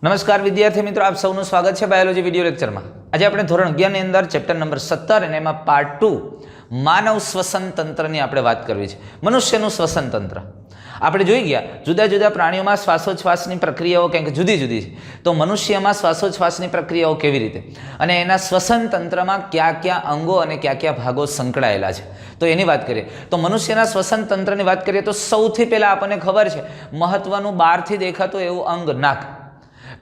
नमस्कार विद्यार्थी मित्रों, आप सौનું स्वागत है बायोलॉजी विडियो लेक्चर में। आज આપણે ધોરણ 11 ની અંદર ચેપ્ટર નંબર 17 અને એમાં પાર્ટ 2 માનવ શ્વસન તંત્રની આપણે વાત કરવી છે। મનુષ્યનું શ્વસન તંત્ર આપણે જોઈ ગયા। જુદા જુદા પ્રાણીઓમાં શ્વાસોચ્છ્વાસની પ્રક્રિયાઓ કંઈક જુદી જુદી છે, તો મનુષ્યમાં શ્વાસોચ્છ્વાસની પ્રક્રિયાઓ કેવી રીતે અને એના શ્વસન તંત્રમાં કયા કયા અંગો અને કયા કયા ભાગો સંકળાયેલા છે, તો એની વાત કરીએ। તો મનુષ્યના શ્વસન તંત્રની વાત કરીએ તો સૌથી પહેલા આપણને ખબર છે મહત્વનું બહારથી દેખાતું એવું અંગ નાક।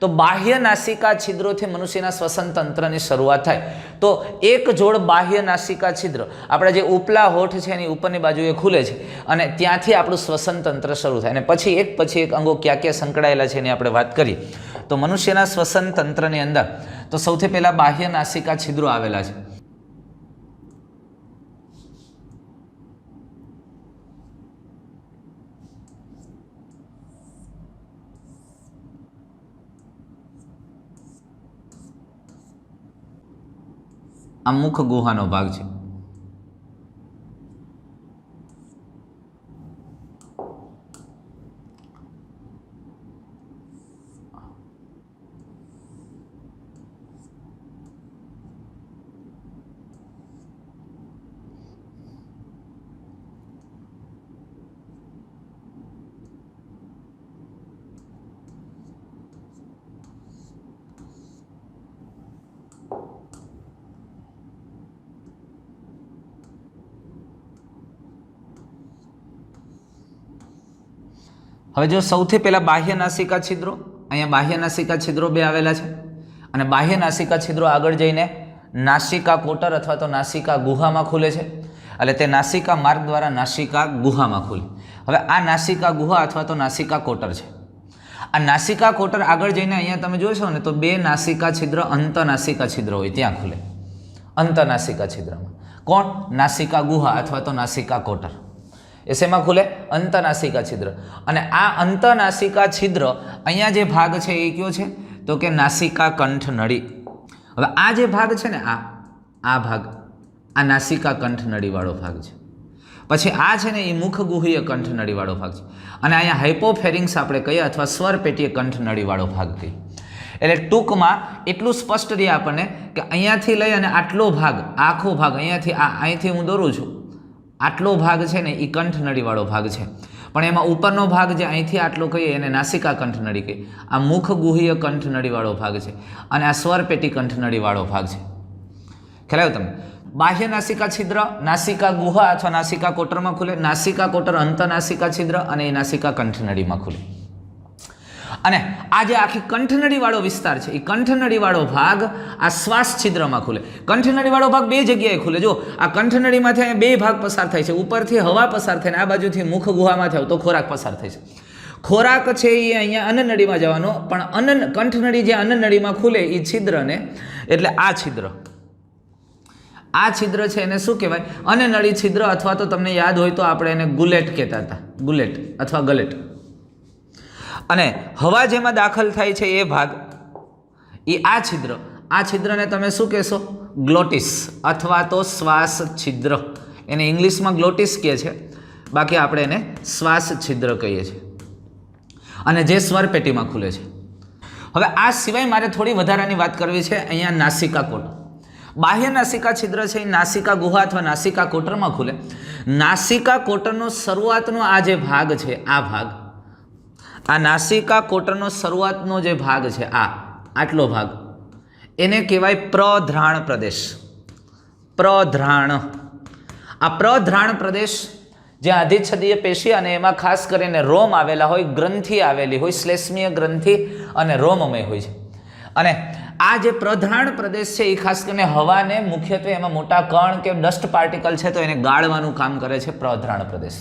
तो बाह्य नासिका छिद्रों थी मनुष्यना श्वसन तंत्र की शुरुआत थाय। तो एक जोड़ बाह्य नासिका छिद्र आपड़ा जे उपला होठ छे एनी उपरनी बाजुए खुले छे अने त्यांथी आपणुं श्वसन तंत्र शुरू थाय अने पछी एक अंगो क्या क्या संकळायेला छे एनी आपणे वात करीए। तो मनुष्यना श्वसन तंत्रनी अंदर तो सौथी पहेला बाह्य नासिका छिद्रो आवेला छे। आ मुख गुहानो भाग है। હવે જો સૌથી પહેલા બાહ્ય નાસિકા છિદ્રો, અહીંયા બાહ્ય નાસિકા છિદ્રો બે આવેલા છે અને બાહ્ય નાસિકા છિદ્રો આગળ જઈને નાસિકા કોટર અથવા તો નાસિકા ગુહામાં ખુલે છે, એટલે તે નાસિકા માર્ગ દ્વારા નાસિકા ગુહામાં ખુલે। હવે આ નાસિકા ગુહા અથવા તો નાસિકા કોટર છે। આ નાસિકા કોટર આગળ જઈને અહીંયા તમે જોશો ને તો બે નાસિકા છિદ્ર અંતનાસિકા છિદ્ર હોય ત્યાં ખુલે। અંતનાસિકા છિદ્રમાં કોણ? નાસિકા ગુહા અથવા તો નાસિકા કોટર એसेમાં खुले अंतनासिका छिद्र। અને આ અંતનાસિકા छिद्र અહીંયા જે ભાગ છે એ કયો છે તો કે નાસિકા કંઠ નળી। હવે આ જે ભાગ છે ને આ ભાગ આ નાસિકા કંઠ નળી વાળો ભાગ છે। પછી આ છે ને એ મુખ ગુહીય કંઠ નળી વાળો ભાગ છે અને અહીંયા હાઇપોફેરિંગ્સ આપણે કહીએ અથવા સ્વર પેટીય કંઠ નળી વાળો ભાગ કહીએ। એટલે ટૂંકમાં એટલું સ્પષ્ટ રહે આપણને કે અહીંયાથી લઈ અને આટલો ભાગ આખો ભાગ અહીંયાથી હું દોરું છું આટલો ભાગ છે ને એ કંઠનળીવાળો ભાગ છે, પણ એમાં ઉપરનો ભાગ જે અહીંથી આટલો કહીએ એને નાસિકા કંઠનળી કહીએ। આ મુખ ગુહીય કંઠનળીવાળો ભાગ છે અને આ સ્વરપેટી કંઠનળીવાળો ભાગ છે। ખ્યાલ આવ્યો તમને? બાહ્ય નાસિકા છિદ્ર નાસિકા ગુહા અથવા નાસિકા કોટરમાં ખુલે, નાસિકા કોટર અંતનાસિકા છિદ્ર અને એ નાસિકા કંઠનળીમાં ખુલે। અને આ જે આખી કંઠનળીવાળો વિસ્તાર છે એ કંઠનળીવાળો ભાગ આ શ્વાસ છિદ્રમાં ખુલે। કંઠનળીવાળો ભાગ બે જગ્યાએ ખુલે। જો આ કંઠનળીમાંથી અહીંયા બે ભાગ પસાર થાય છે, ઉપરથી હવા પસાર થાય ને આ બાજુથી મુખ ગુહામાંથી આવતો ખોરાક પસાર થાય છે। ખોરાક છે એ અહીંયા અન્નનળીમાં જવાનો, પણ કંઠનળી જે અન્નનળીમાં ખુલે એ છિદ્રને એટલે આ છિદ્ર છે એને શું કહેવાય? અન્નનળી છિદ્ર અથવા તો તમને યાદ હોય તો આપણે એને ગુલેટ કહેતા હતા, ગુલેટ અથવા ગલેટ। અને હવા જેમાં દાખલ થાય છે એ ભાગ એ આ છિદ્રને તમે શું કહેશો? ગ્લોટિસ અથવા તો શ્વાસ છિદ્ર। એને ઇંગ્લિશમાં ગ્લોટિસ કહે છે, બાકી આપણે એને શ્વાસ છિદ્ર કહીએ છીએ અને જે સ્વરપેટીમાં ખુલે છે। હવે આ સિવાય મારે થોડી વધારાની વાત કરવી છે। અહીંયા નાસિકા કોટર, બાહ્ય નાસિકા છિદ્ર છે એ નાસિકા ગુહા અથવા નાસિકા કોટરમાં ખુલે। નાસિકા કોટરનો શરૂઆતનો આ જે ભાગ છે આ નાસિકા કોટરનો શરૂઆતનો જે ભાગ છે આટલો ભાગ એને કહેવાય પ્રધ્રાણ પ્રદેશ। પ્રધ્રાણ, આ પ્રધ્રાણ પ્રદેશ જ્યાં અધિચ્છદીય પેશી અને એમાં ખાસ કરીને રોમ આવેલા હોય, ગ્રંથિ આવેલી હોય, શ્લેષ્મીય ગ્રંથિ અને રોમમય હોય છે। અને આ જે પ્રધ્રાણ પ્રદેશ છે એ ખાસ કરીને હવાને મુખ્યત્વે એમાં મોટા કણ કે ડસ્ટ પાર્ટિકલ છે તો એને ગાળવાનું કામ કરે છે પ્રધ્રાણ પ્રદેશ।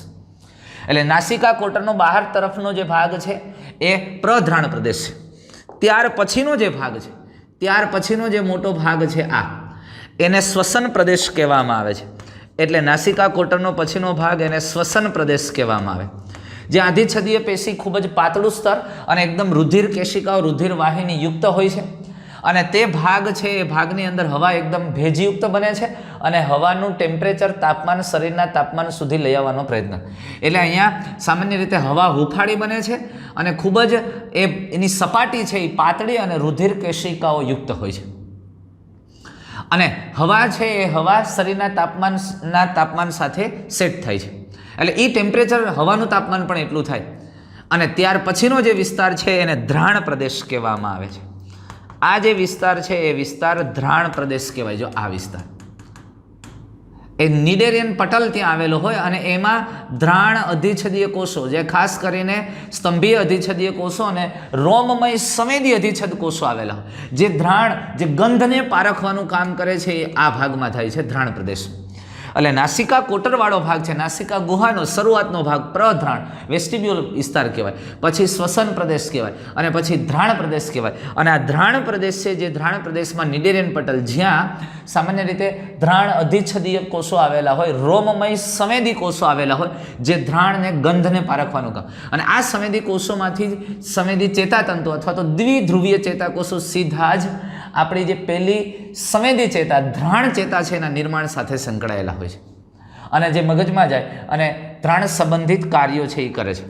એટલે નાસિકા કોટરનો બહાર તરફનો જે ભાગ છે એ પ્રધ્રાણ પ્રદેશ છે। ત્યાર પછીનો જે મોટો ભાગ છે એને શ્વસન પ્રદેશ કહેવામાં આવે છે। એટલે નાસિકા કોટરનો પછીનો ભાગ એને શ્વસન પ્રદેશ કહેવામાં આવે, જ્યાં અધિચ્છદીય પેશી ખૂબ જ પાતળું સ્તર અને એકદમ રુધિર કેશિકાઓ રુધિર વાહિની યુક્ત હોય છે અને તે ભાગ છે એ ભાગની અંદર હવા એકદમ ભેજયુક્ત બને છે અને હવાનું ટેમ્પરેચર તાપમાન શરીરના તાપમાન સુધી લઈ આવવાનો પ્રયત્ન. એટલે અહીંયા સામાન્ય રીતે હવા હુંફાળી બને છે અને ખૂબ જ એની સપાટી છે એ પાતળી અને રુધિર કેશિકાઓ યુક્ત હોય છે. અને હવા છે એ હવા શરીરના તાપમાન સાથે સેટ થાય છે. એટલે એ ટેમ્પરેચર હવાનું તાપમાન પણ એટલું થાય. અને ત્યાર પછીનો જે વિસ્તાર છે એને ધ્રાણ પ્રદેશ કહેવામાં આવે છે. આ જે વિસ્તાર છે એ વિસ્તાર ધ્રાણ પ્રદેશ કહેવાય. જો આ વિસ્તાર એ નિડેરિયન પટલ ત્યાં આવેલો હોય અને એમાં ધ્રાણ અધિચ્છદીય કોષો, જે ખાસ કરીને સ્તંભીય અધિચ્છદીય કોષો અને રોમમય સંવેદી અધિચ્છદ કોષો આવેલા હોય, જે ધ્રાણ, જે ગંધને પારખવાનું કામ કરે છે, એ આ ભાગમાં થાય છે, ધ્રાણ પ્રદેશ. એટલે નાસિકા કોટરવાળો ભાગ છે, નાસિકા ગુહાનો શરૂઆતનો ભાગ પ્રધ્રાણ વેસ્ટિબ્યુલ વિસ્તાર કહેવાય, પછી શ્વસન પ્રદેશ કહેવાય અને પછી ધ્રાણ પ્રદેશ કહેવાય. અને આ ધ્રાણ પ્રદેશ છે, જે ધ્રાણ પ્રદેશમાં નિડેરિયન પટલ, જ્યાં સામાન્ય રીતે ધ્રાણ અધિચ્છદીય કોષો આવેલા હોય, રોમમય સંવેદી કોષો આવેલા હોય, જે ધ્રાણને ગંધને પારખવાનું કામ. અને આ સંવેદી કોષોમાંથી સંવેદી ચેતાતંતુ અથવા તો દ્વિધ્રુવીય ચેતાકોષો સીધા જ આપણી જે પહેલી સંવેદી ચેતા ધ્રાણ ચેતા છે એના નિર્માણ સાથે સંકળાયેલા હોય છે અને જે મગજમાં જાય અને ધ્રાણ સંબંધિત કાર્યો છે એ કરે છે.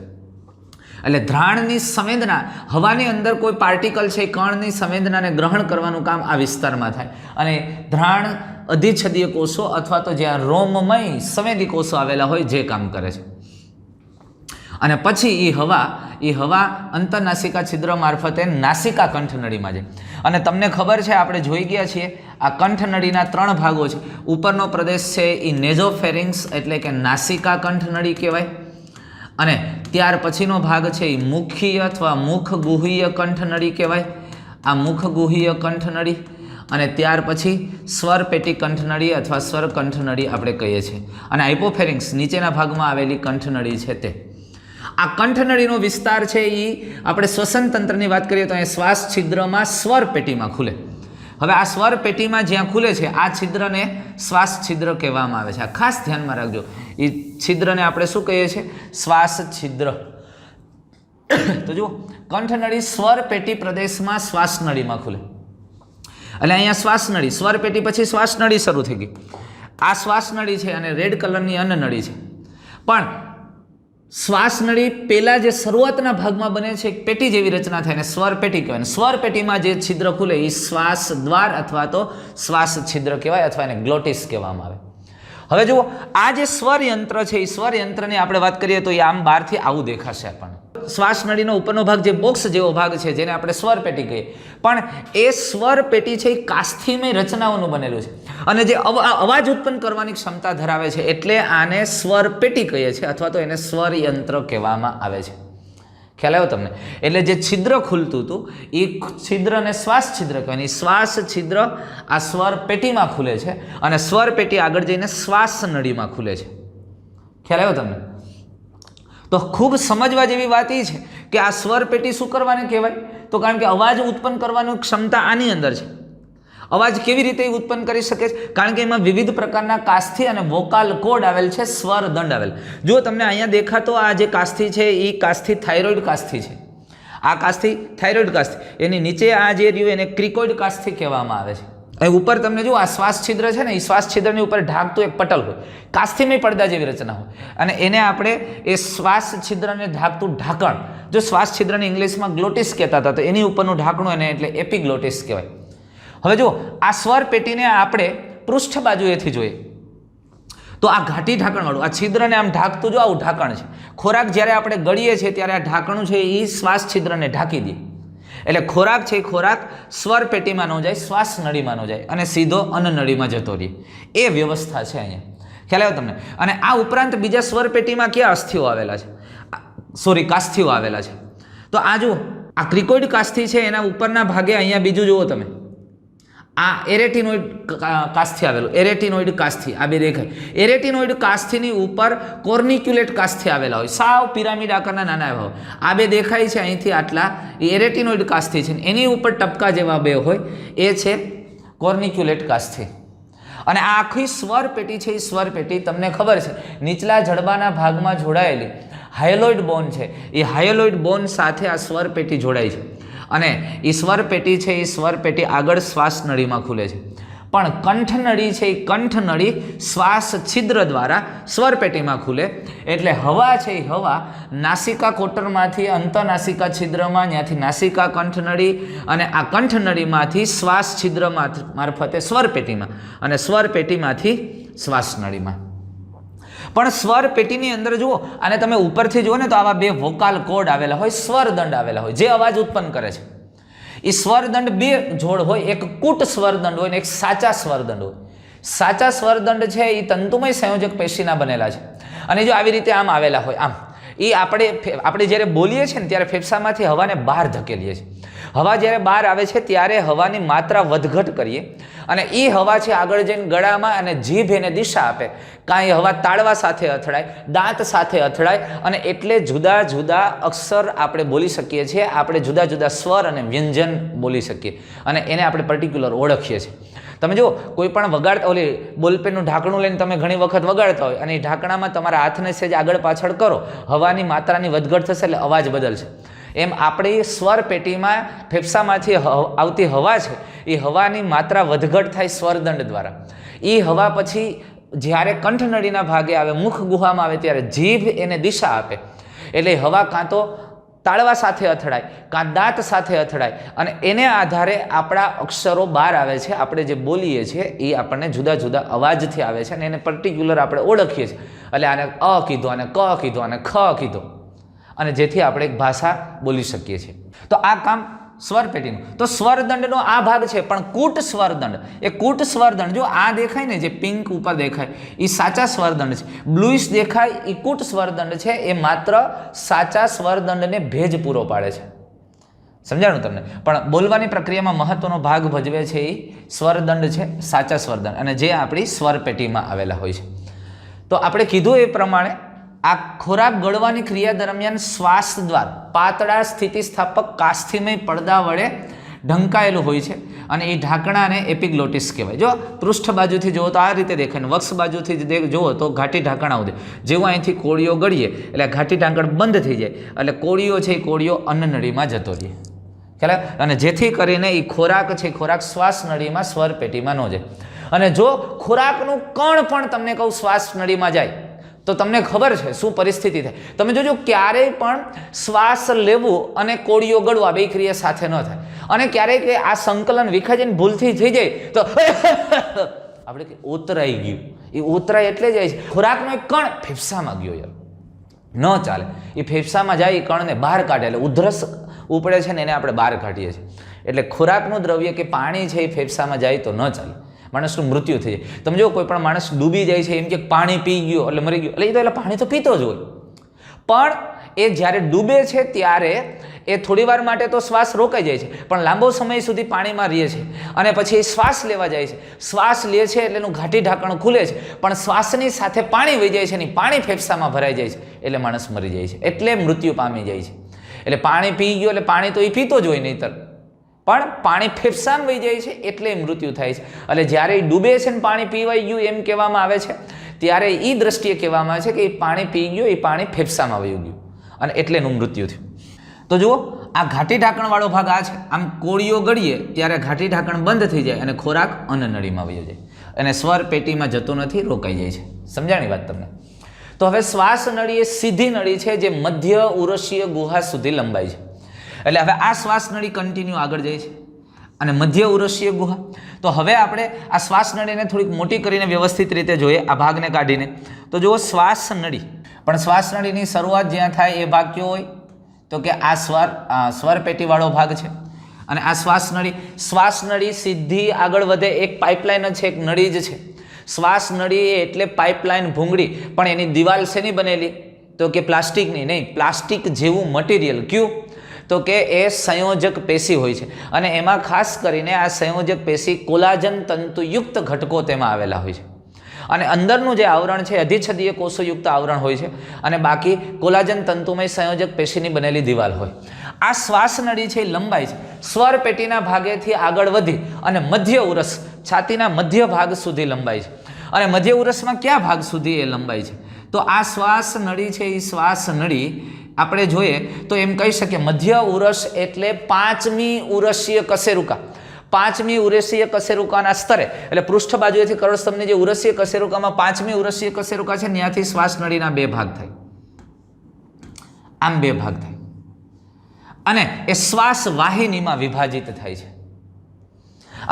એટલે ધ્રાણની સંવેદના, હવાની અંદર કોઈ પાર્ટિકલ છે એ કણની સંવેદનાને ગ્રહણ કરવાનું કામ આ વિસ્તારમાં થાય અને ધ્રાણ અધિચ્છદીય કોષો અથવા તો જ્યાં રોમમય સંવેદી કોષો આવેલા હોય જે કામ કરે છે. અને પછી એ હવા અંતરનાસિકા છિદ્ર મારફતે નાસિકા કંઠનળીમાં જાય. અને તમને ખબર છે, આપણે જોઈ ગયા છીએ, આ કંઠનળીના 3 ભાગો છે. ઉપરનો પ્રદેશ છે એ નેઝોફેરિંગ્સ એટલે કે નાસિકા કંઠનળી કહેવાય. અને ત્યાર પછીનો ભાગ છે એ મુખીય અથવા મુખગુહીય કંઠનળી કહેવાય, આ મુખગુહીય કંઠનળી. અને ત્યાર પછી સ્વરપેટી કંઠનળી અથવા સ્વર કંઠનળી આપણે કહીએ છીએ. અને હાઇપોફેરિંગ્સ નીચેના ભાગમાં આવેલી કંઠનળી છે તે. આ કંઠનળીનો વિસ્તાર છે એ આપણે શ્વસન તંત્રની વાત કરીએ તો અહીં શ્વાસ છિદ્રમાં સ્વર પેટીમાં ખુલે. હવે આ સ્વર પેટીમાં જ્યાં ખુલે છે આ છિદ્રને શ્વાસ છિદ્ર કહેવામાં આવે છે. આ ખાસ ધ્યાનમાં રાખજો, એ છિદ્રને આપણે શું કહીએ છીએ? શ્વાસ છિદ્ર. તો જુઓ, કંઠનળી સ્વર પેટી પ્રદેશમાં શ્વાસનળીમાં ખુલે. એટલે અહીંયા શ્વાસનળી, સ્વર પેટી પછી શ્વાસનળી શરૂ થઈ ગઈ. આ શ્વાસનળી છે અને રેડ કલરની અન્નનળી છે. પણ શ્વાસનળી પહેલાં જે શરૂઆતના ભાગમાં બને છે એક પેટી જેવી રચના થાય ને સ્વર પેટી કહેવાય. સ્વર પેટીમાં જે છિદ્ર ખુલે એ શ્વાસ દ્વાર અથવા તો શ્વાસ છિદ્ર કહેવાય અથવા એને ગ્લોટિસ કહેવામાં આવે. હવે જુઓ, આ જે સ્વર યંત્ર છે એ સ્વર યંત્રની આપણે વાત કરીએ તો એ આમ બહારથી આવું દેખાશે આપણને. શ્વાસનળીનો ઉપરનો ભાગ જે બોક્સ જેવો ભાગ છે જેને આપણે સ્વર પેટી કહીએ, પણ એ સ્વર પેટી છે એ કાસ્થિમય રચનાઓનું બનેલું છે અને જે અવાજ ઉત્પન્ન કરવાની ક્ષમતા ધરાવે છે એટલે આને સ્વર પેટી કહીએ છીએ અથવા તો એને સ્વર યંત્ર કહેવામાં આવે છે. ખ્યાલ આવ્યો તમને? એટલે જે છિદ્ર ખુલતું હતું એ છિદ્રને શ્વાસ છિદ્ર કહેવાય. એ શ્વાસ છિદ્ર આ સ્વર પેટીમાં ખુલે છે અને સ્વર પેટી આગળ જઈને શ્વાસ નળીમાં ખુલે છે. ખ્યાલ આવ્યો તમને? તો ખૂબ સમજવા જેવી વાત એ છે કે આ સ્વર પેટી શું કરવાની કહેવાય? તો કારણ કે અવાજ ઉત્પન્ન કરવાની ક્ષમતા આની અંદર છે. અવાજ કેવી રીતે ઉત્પન્ન કરી શકે છે? કારણ કે એમાં વિવિધ પ્રકારના કાસ્થિ અને વોકાલ કોડ આવેલ છે, સ્વર દંડ આવેલ. જો તમને અહીંયા દેખાતો આ જે કાસ્થિ છે એ કાસ્થિ થાઇરોઇડ કાસ્થિ છે. આ કાસ્થિ થાઇરોઇડ કાસ્થિ, એની નીચે આ જે રહ્યું એને ક્રિકોઇડ કાસ્થિ કહેવામાં આવે છે. અહીં ઉપર તમને જો આ શ્વાસ છિદ્ર છે ને, એ શ્વાસ છિદ્રની ઉપર ઢાંકતું એક પટલ હોય, કાસ્થિમય પડદા જેવી રચના હોય અને એને આપણે એ શ્વાસ છિદ્રને ઢાંકતું ઢાંકણ, જો શ્વાસ છિદ્રને ઇંગ્લિશમાં ગ્લોટિસ કહેતા હતા તો એની ઉપરનું ઢાંકણું એને એટલે એપિગ્લોટિસ કહેવાય. હવે જો આ સ્વર પેટીને આપણે પૃષ્ઠ બાજુએથી જોઈએ તો આ ઘાટી ઢાંકણવાળું આ છિદ્રને આમ ઢાંકતું જો આવું ઢાંકણ છે. ખોરાક જ્યારે આપણે ગળીએ છીએ ત્યારે આ ઢાંકણું છે એ શ્વાસ છિદ્રને ઢાંકી દે. એટલે ખોરાક છે એ ખોરાક સ્વર પેટીમાં ન જાય, શ્વાસ નળીમાં ન જાય અને સીધો અન્નનળીમાં જતો રહે. એ વ્યવસ્થા છે અહીંયા. ખ્યાલ આવ્યો તમને? અને આ ઉપરાંત બીજા સ્વર પેટીમાં ક્યાં અસ્થિઓ આવેલા છે? કાસ્થિઓ આવેલા છે. તો આ જુઓ, આ ક્રિકોઇડ કાસ્થિ છે એના ઉપરના ભાગે અહીંયા બીજું જુઓ તમે, આ એરેટિનોઇડ કાસ્થિ આવેલું, એરેટિનોઇડ કાસ્થિ આ બે દેખાય. એરેટિનોઇડ કાસ્થિની ઉપર કોર્નિક્યુલેટ કાસ્થિ આવેલા હોય, સાવ પિરામિડ આકારના નાના એવા હોય. આ બે દેખાય છે અહીંથી આટલા, એ એરેટિનોઇડ કાસ્થિ છે. એની ઉપર ટપકા જેવા બે હોય એ છે કોર્નિક્યુલેટ કાસ્થિ. અને આ આખી સ્વર પેટી છે એ સ્વર પેટી તમને ખબર છે નીચલા જડબાના ભાગમાં જોડાયેલી હાયલોઇડ બોન છે. એ હાયલોઇડ બોન સાથે આ સ્વર પેટી જોડાય છે અને એ સ્વર પેટી છે એ સ્વર પેટી આગળ શ્વાસ નળીમાં ખુલે છે. પણ કંઠનળી છે એ કંઠનળી શ્વાસ છિદ્ર દ્વારા સ્વરપેટીમાં ખુલે. એટલે હવા છે એ હવા નાસિકા કોટરમાંથી અંતનાસિકા છિદ્રમાં, ત્યાંથી નાસિકા કંઠનળી અને આ કંઠનળીમાંથી શ્વાસ છિદ્ર મારફતે સ્વરપેટીમાં અને સ્વરપેટીમાંથી શ્વાસનળીમાં. પણ સ્વરપેટીની અંદર જુઓ, અને તમે ઉપરથી જુઓ ને તો આવા બે વોકાલ કોડ આવેલા હોય, સ્વરદંડ આવેલા હોય જે અવાજ ઉત્પન્ન કરે છે. એ સ્વરદંડ બે જોડ હોય, એક કૂટ સ્વરદંડ હોય ને એક સાચા સ્વરદંડ હોય. સાચા સ્વરદંડ છે એ તંતુમય સંયોજક પેશીના બનેલા છે અને જો આવી રીતે આમ આવેલા હોય, આમ એ આપણે જ્યારે બોલીએ છીએ ને ત્યારે ફેફસામાંથી હવાને બહાર ધકેલીએ છીએ. હવા જ્યારે બહાર આવે છે ત્યારે હવાની માત્રા વધઘટ કરીએ અને એ હવા છે આગળ જઈને ગળામાં અને જીભ એને દિશા આપે. કાંઈ હવા તાળવા સાથે અથડાય, દાંત સાથે અથડાય અને એટલે જુદા જુદા અક્ષર આપણે બોલી શકીએ છીએ. આપણે જુદા જુદા સ્વર અને વ્યંજન બોલી શકીએ અને એને આપણે પર્ટિક્યુલર ઓળખીએ છીએ. તમે જો કોઈ પણ વગાડતા, ઓલી બોલપેનનું ઢાંકણું લઈને તમે ઘણી વખત વગાડતા હોય અને એ ઢાંકણામાં તમારા હાથને સેજ આગળ પાછળ કરો, હવાની માત્રાની વધઘટ થશે એટલે અવાજ બદલશે. એમ આપણી સ્વર પેટીમાં ફેફસામાંથી આવતી હવા છે એ હવાની માત્રા વધઘટ થાય સ્વરદંડ દ્વારા. એ હવા પછી જ્યારે કંઠનળીના ભાગે આવે, મુખ ગુહામાં આવે ત્યારે જીભ એને દિશા આપે. એટલે હવા કાં તો તાળવા સાથે અથડાય, કાં દાંત સાથે અથડાય અને એને આધારે આપણા અક્ષરો બહાર આવે છે. આપણે જે બોલીએ છીએ એ આપણને જુદા જુદા અવાજથી આવે છે અને એને પર્ટિક્યુલર આપણે ઓળખીએ છીએ. એટલે આને અ કીધો, આને ક કીધો, આને ખ કીધો અને જેથી આપણે એક ભાષા બોલી શકીએ છીએ. તો આ કામ સ્વરપેટીનું. તો સ્વરદંડનો આ ભાગ છે, પણ કૂટ સ્વરદંડ, એ કૂટ સ્વરદંડ જો આ દેખાય ને, જે પિંક ઉપર દેખાય એ સાચા સ્વરદંડ છે. બ્લુઇશ દેખાય એ કૂટ સ્વરદંડ છે. એ માત્ર સાચા સ્વરદંડને ભેજ પૂરો પાડે છે. સમજાણું તમને? પણ બોલવાની પ્રક્રિયામાં મહત્વનો ભાગ ભજવે છે એ સ્વરદંડ છે, સાચા સ્વરદંડ, અને જે આપણી સ્વરપેટીમાં આવેલા હોય છે. તો આપણે કીધું એ પ્રમાણે આ ખોરાક ગળવાની ક્રિયા દરમિયાન શ્વાસ દ્વાર પાતળા સ્થિતિસ્થાપક કાસ્થિમય પડદા વડે ઢંકાયેલું હોય છે અને એ ઢાંકણાને એપિગ્લોટિસ કહેવાય. જો પૃષ્ઠ બાજુથી જુઓ તો આ રીતે દેખાય ને વક્ષ બાજુથી જુઓ તો ઘાટી ઢાંકણા ઉદે. જેવું અહીંથી કોળીઓ ગળીએ એટલે ઘાટી ઢાંકણ બંધ થઈ જાય એટલે કોળીઓ છે એ કોળીઓ અન્નનળીમાં જતો રહે. ખ્યાલ? અને જેથી કરીને એ ખોરાક છે, ખોરાક શ્વાસ નળીમાં સ્વરપેટીમાં ન જાય. અને જો ખોરાકનું કણ પણ તમને કહું શ્વાસ નળીમાં જાય તો તમને ખબર છે શું પરિસ્થિતિ થાય. તમે જોજો ક્યારેય પણ શ્વાસ લેવું અને કોળીઓ ગળવા બે ક્રિયા સાથે ન થાય. અને ક્યારેક આ સંકલન વિખાઈ જઈને ભૂલથી થઈ જાય તો આપણે કે ઓતરાઈ ગયું. એ ઓતરાય એટલે જાય છે ખોરાકનો એક કણ ફેફસામાં ગયો, યાર ન ચાલે. એ ફેફસામાં જાય, એ કણને બહાર કાઢે એટલે ઉધરસ ઉપડે છે ને એને આપણે બહાર કાઢીએ છીએ. એટલે ખોરાકનું દ્રવ્ય કે પાણી છે એ ફેફસામાં જાય તો ન ચાલે, માણસનું મૃત્યુ થઈ જાય. તમે જો કોઈ પણ માણસ ડૂબી જાય છે, એમ કે પાણી પી ગયો એટલે મરી ગયો, એટલે એ તો એટલે પાણી તો પીતો જ હોય. પણ એ જ્યારે ડૂબે છે ત્યારે એ થોડી વાર માટે તો શ્વાસ રોકાઈ જાય છે, પણ લાંબો સમય સુધી પાણીમાં રહે છે અને પછી એ શ્વાસ લેવા જાય છે. શ્વાસ લે છે એટલે એનું ઘાટી ઢાંકણ ખુલે છે, પણ શ્વાસની સાથે પાણી વહી જાય છે અને પાણી ફેફસામાં ભરાઈ જાય છે એટલે માણસ મરી જાય છે, એટલે મૃત્યુ પામી જાય છે. એટલે પાણી પી ગયો એટલે પાણી તો એ પીતો જ હોય નહીંતર, પણ પાણી ફેફસામાં વહી જાય છે એટલે મૃત્યુ થાય છે. એટલે જ્યારે એ ડૂબે છે ને પાણી પીવાઈ ગયું એમ કહેવામાં આવે છે, ત્યારે એ દ્રષ્ટિએ કહેવામાં આવે છે કે એ પાણી પી ગયું, એ પાણી ફેફસામાં વહી ગયું અને એટલે એનું મૃત્યુ થયું. તો જુઓ, આ ઘાટી ઢાંકણવાળો ભાગ આ છે. આમ કોળીઓ ગળીએ ત્યારે ઘાટી ઢાંકણ બંધ થઈ જાય અને ખોરાક અન્નનળીમાં વહી જાય અને સ્વર પેટીમાં જતો નથી, રોકાઈ જાય છે. સમજાણી વાત તમને? તો હવે શ્વાસ નળી એ સીધી નળી છે જે મધ્ય ઉરસીય ગુહા સુધી લંબાય છે. એટલે હવે આ શ્વાસ નળી કન્ટિન્યુ આગળ જાય છે અને મધ્ય ઉરસીય ગુહા. તો હવે આપણે આ શ્વાસ નળીને થોડીક મોટી કરીને વ્યવસ્થિત રીતે જોઈએ, આ ભાગને કાઢીને. તો જુઓ, શ્વાસ નળી, પણ શ્વાસ નળીની શરૂઆત જ્યાં થાય એ ભાગ કયો હોય? તો કે આ સ્વર પેટીવાળો ભાગ છે. અને આ શ્વાસ નળી સીધી આગળ વધે, એક પાઇપલાઇન જ છે, એક નળી જ છે. શ્વાસ નળી એટલે પાઇપલાઇન ભૂંગળી, પણ એની દિવાલ શેની બનેલી? તો કે પ્લાસ્ટિકની નહીં, પ્લાસ્ટિક જેવું મટીરિયલ. ક્યું? તો કે એ સંયોજક પેશી હોય છે અને એમાં ખાસ કરીને આ સંયોજક પેશી કોલાજન તંતુયુક્ત ઘટકો તેમાં આવેલા હોય છે. અને અંદરનું જે આવરણ છે અધિચ્છદીય કોષોયુક્ત આવરણ હોય છે અને બાકી કોલાજન તંતુમય સંયોજક પેશીની બનેલી દિવાલ હોય. આ શ્વાસ નળી છે એ લંબાઈ છે સ્વર પેટીના ભાગેથી આગળ વધી અને મધ્ય ઉરસ, છાતીના મધ્ય ભાગ સુધી લંબાઈ છે. અને મધ્ય ઉરસમાં કયા ભાગ સુધી એ લંબાઈ છે? તો આ શ્વાસ નળી છે એ શ્વાસ નળી આપણે જોઈએ તો એમ કહી શકીએ મધ્ય ઉરસ એટલે પાંચમી ઉરસીય કશેરુકા. પાંચમી ઉરસીય કશેરુકાના સ્તરે એટલે પૃષ્ઠ બાજુએથી કરોડસ્તંભની જે ઉરસીય કશેરુકામાં પાંચમી ઉરસીય કશેરુકા છે ત્યાંથી શ્વાસ નળીના બે ભાગ થાય, આમ બે ભાગ થાય અને એ શ્વાસ વાહિનીમાં વિભાજિત થાય છે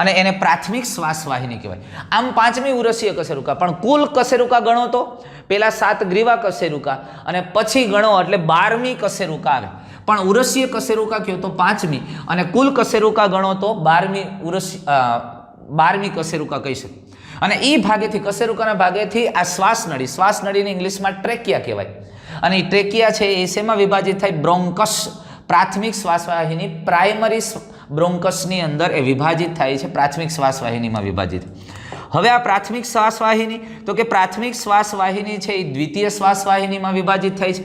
અને એને પ્રાથમિક શ્વાસ વાહિની કહેવાય. આમ પાંચમી ઉરસીય કશેરુકા, પણ કુલ કશેરુકા ગણો તો પેલા 7 ગ્રીવા કશેરુકા અને પછી ગણો એટલે 12મી કશેરુકા આવે. પણ ઉરસીય કશેરુકા કયો તો 5મી અને કુલ કશેરુકા ગણો તો 12મી કશેરુકા કહી શકે. અને એ ભાગેથી કશેરુકાના ભાગેથી આ શ્વાસ નળીને ઇંગ્લિશમાં ટ્રેકિયા કહેવાય અને એ ટ્રેકિયા છે એ શેમાં વિભાજિત થાય? બ્રોન્કસ, પ્રાથમિક શ્વાસવાહિની પ્રાઇમરી બ્રોન્કસની અંદર એ વિભાજિત થાય છે, પ્રાથમિક શ્વાસવાહિનીમાં વિભાજિત. હવે આ પ્રાથમિક શ્વાસવાહિની તો કે પ્રાથમિક શ્વાસવાહિની છે એ દ્વિતીય શ્વાસવાહિનીમાં વિભાજિત થાય છે.